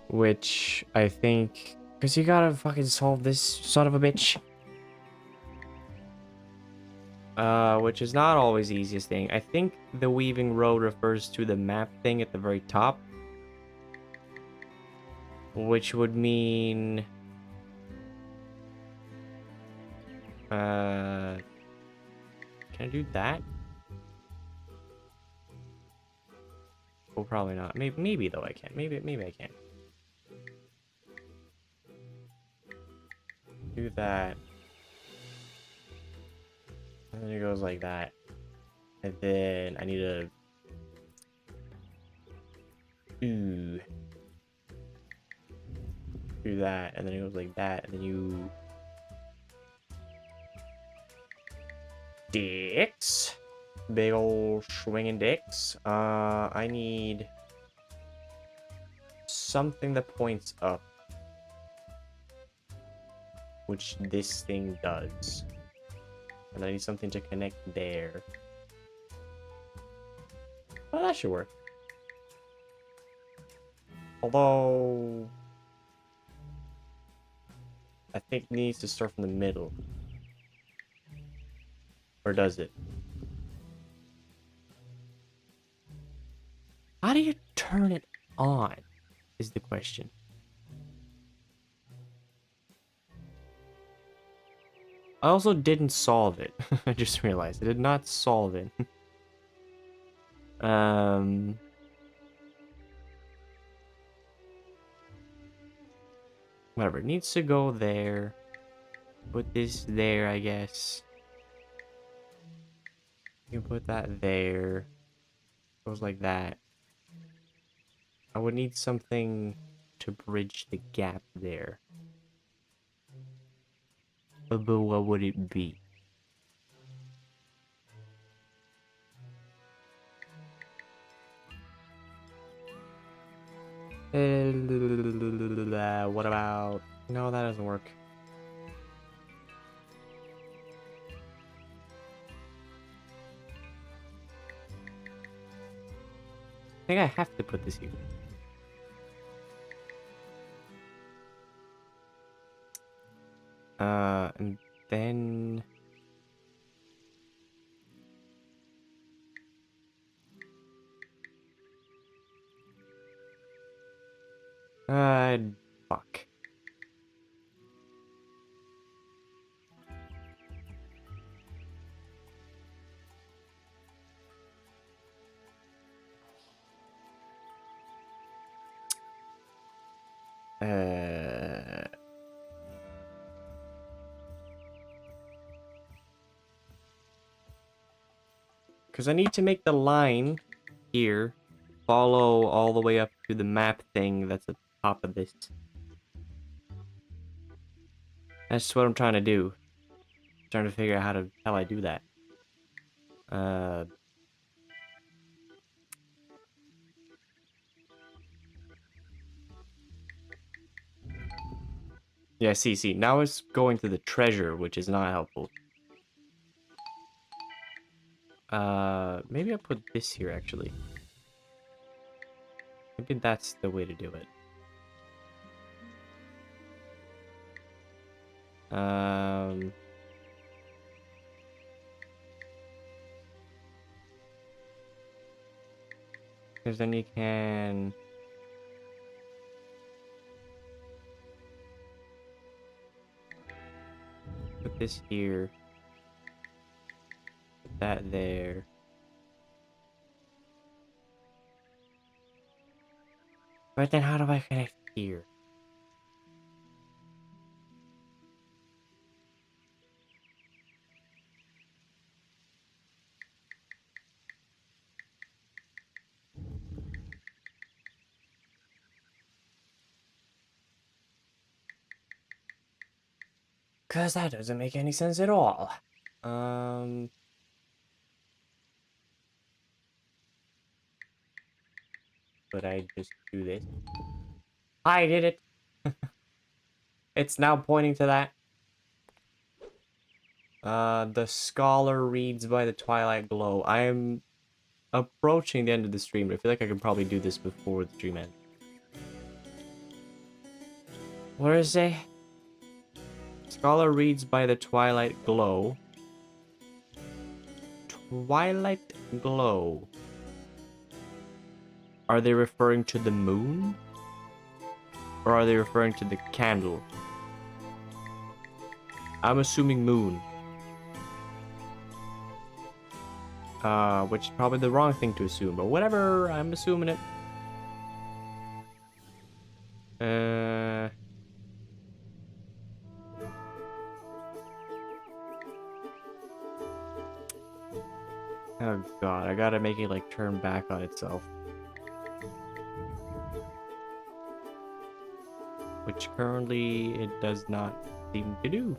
Which, I think... Because you gotta fucking solve this son of a bitch. Which is not always the easiest thing. I think the weaving road refers to the map thing at the very top. Which would mean... Can I do that? Oh, probably not. Maybe though I can. Maybe I can. Do that. And then it goes like that. And then I need to... do that. And then it goes like that. And then you... Dicks. big old swinging dicks. I need something that points up, which this thing does. And I need something to connect there. Oh, that should work. Although I think it needs to start from the middle. Or does it? How do you turn it on? Is the question. I also didn't solve it. I just realized I did not solve it. Whatever. It needs to go there. Put this there, I guess. You can put that there. Goes like that. I would need something to bridge the gap there. But what would it be? What about... No, that doesn't work. I think I have to put this here. And then... fuck. Because I need to make the line here follow all the way up to the map thing that's at the top of this. That's what I'm trying to do. Trying to figure out how I do that. Yeah, see. Now it's going to the treasure, which is not helpful. Maybe I'll put this here, actually. Maybe that's the way to do it. Because then you can... put this here. Put that there. But then how do I connect here? Because that doesn't make any sense at all. But I just do this. I did it! It's now pointing to that. The scholar reads by the twilight glow. I am approaching the end of the stream, but I feel like I could probably do this before the stream ends. What does it say? Scholar reads by the twilight glow. Twilight glow. Are they referring to the moon? Or are they referring to the candle? I'm assuming moon. Which is probably the wrong thing to assume, but whatever, I'm assuming it. Oh god, I gotta make it like turn back on itself. Which currently it does not seem to do.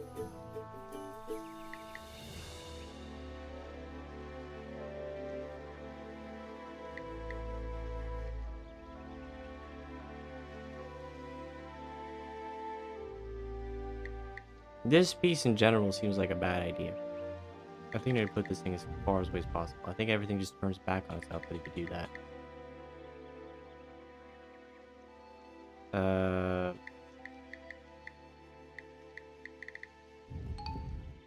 This piece in general seems like a bad idea. I think I need to put this thing as far away as possible. I think everything just turns back on itself, but you could do that.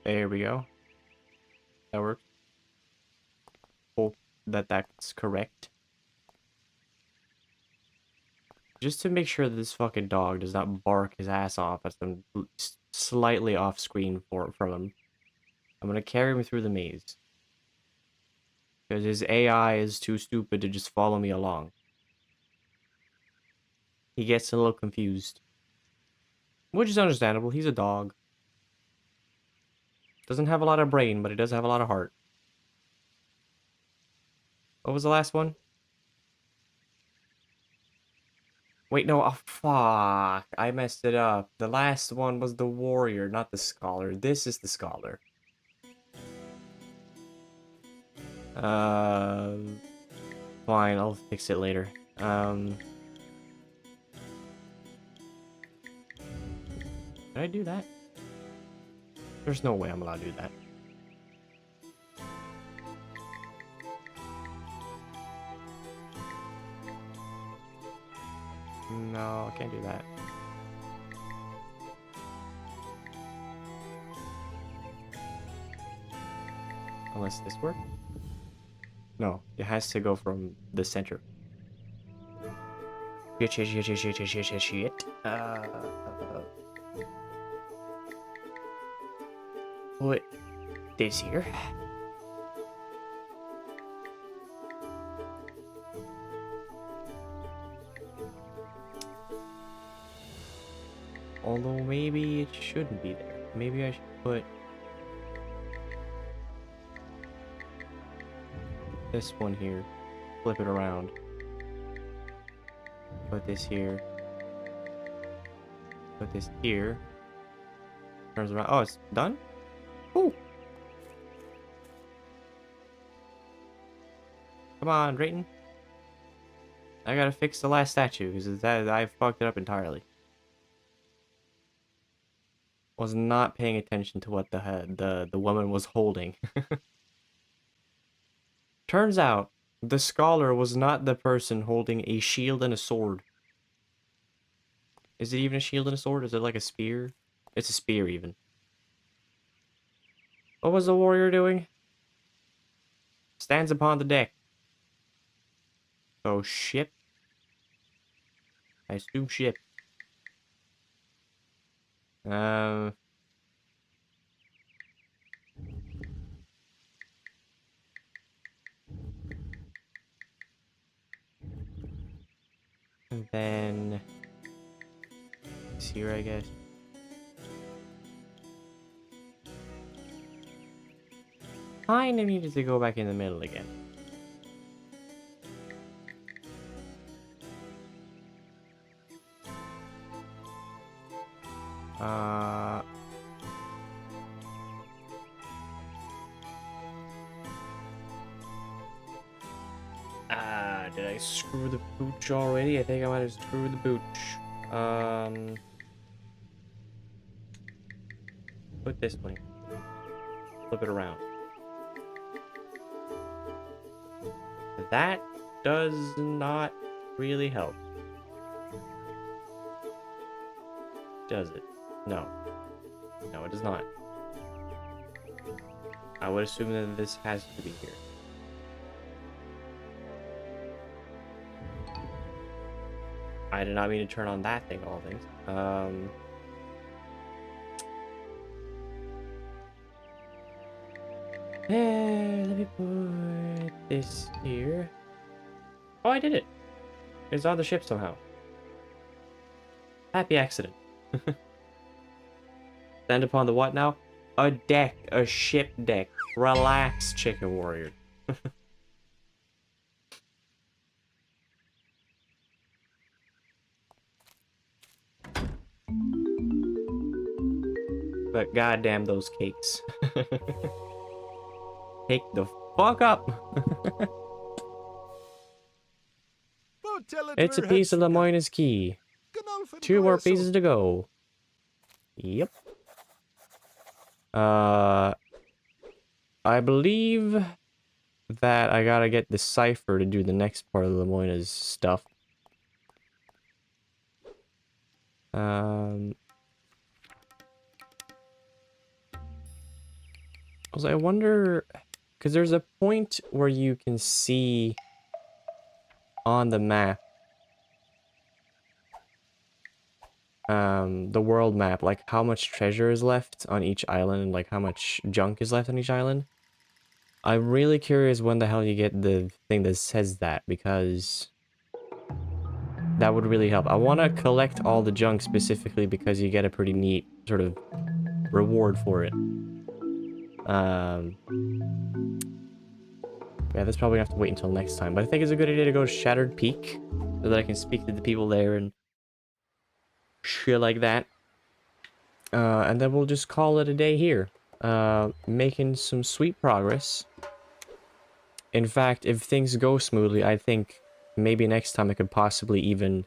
There we go. That works. Hope that that's correct. Just to make sure that this fucking dog does not bark his ass off as I'm slightly off screen from him. I'm gonna carry him through the maze. Because his AI is too stupid to just follow me along. He gets a little confused. Which is understandable, he's a dog. Doesn't have a lot of brain, but he does have a lot of heart. What was the last one? Wait, no, oh fuck. I messed it up. The last one was the warrior, not the scholar. This is the scholar. Fine, I'll fix it later. Did I do that? There's no way I'm allowed to do that. No, I can't do that. Unless this works? No, it has to go from the center. Shit. Put this here. Although maybe it shouldn't be there. Maybe I should put this one here. Flip it around. Put this here. Put this here. Turns around. Oh, it's done? Ooh. Come on, Drayton. I gotta fix the last statue because I fucked it up entirely. Was not paying attention to what the woman was holding. Turns out the scholar was not the person holding a shield and a sword. Is it even a shield and a sword? Is it like a spear? It's a spear even. What was the warrior doing? Stands upon the deck. Oh, ship. I assume ship. And then it's here, I guess. Kinda needed to go back in the middle again. Did I screw the pooch already? I think I might have screwed the pooch. Put this one. Flip it around. That does not really help. Does it? No. No, it does not. I would assume that this has to be here. I did not mean to turn on that thing, all things. Let me put this here. Oh, I did it. It's on the ship somehow. Happy accident. Stand upon the what now? A deck. A ship deck. Relax, chicken warrior. But goddamn those cakes. Take the fuck up. It's a piece of the miner's key. 2 more pieces to go. Yep. I believe that I gotta get the cipher to do the next part of Lemoyna's stuff. Also, I wonder, because there's a point where you can see on the map, the world map, like how much treasure is left on each island and like how much junk is left on each island. I'm really curious when the hell you get the thing that says that, because that would really help. I want to collect all the junk specifically because you get a pretty neat sort of reward for it. Yeah, that's probably gonna have to wait until next time, but I think it's a good idea to go to Shattered Peak so that I can speak to the people there and shit like that. And then we'll just call it a day here. Making some sweet progress. In fact, if things go smoothly, I think maybe next time I could possibly even...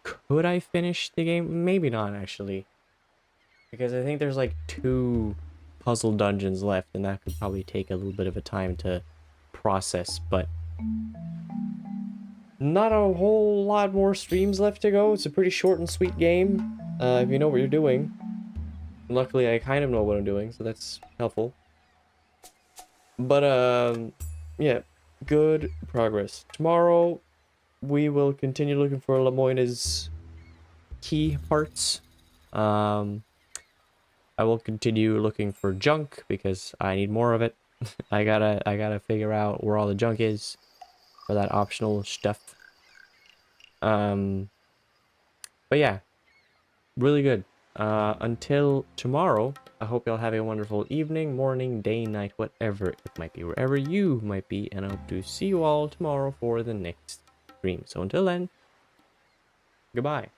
Could I finish the game? Maybe not, actually. Because I think there's like 2 puzzle dungeons left, and that could probably take a little bit of a time to process, but... Not a whole lot more streams left to go. It's a pretty short and sweet game, if you know what you're doing. Luckily, I kind of know what I'm doing, so that's helpful. But, yeah, good progress. Tomorrow, we will continue looking for Lemoyne's key parts. I will continue looking for junk, because I need more of it. I gotta figure out where all the junk is for that optional stuff. But yeah, really good. Until tomorrow, I hope y'all have a wonderful evening, morning, day, night, whatever it might be, wherever you might be, and I hope to see you all tomorrow for the next stream. So until then, goodbye.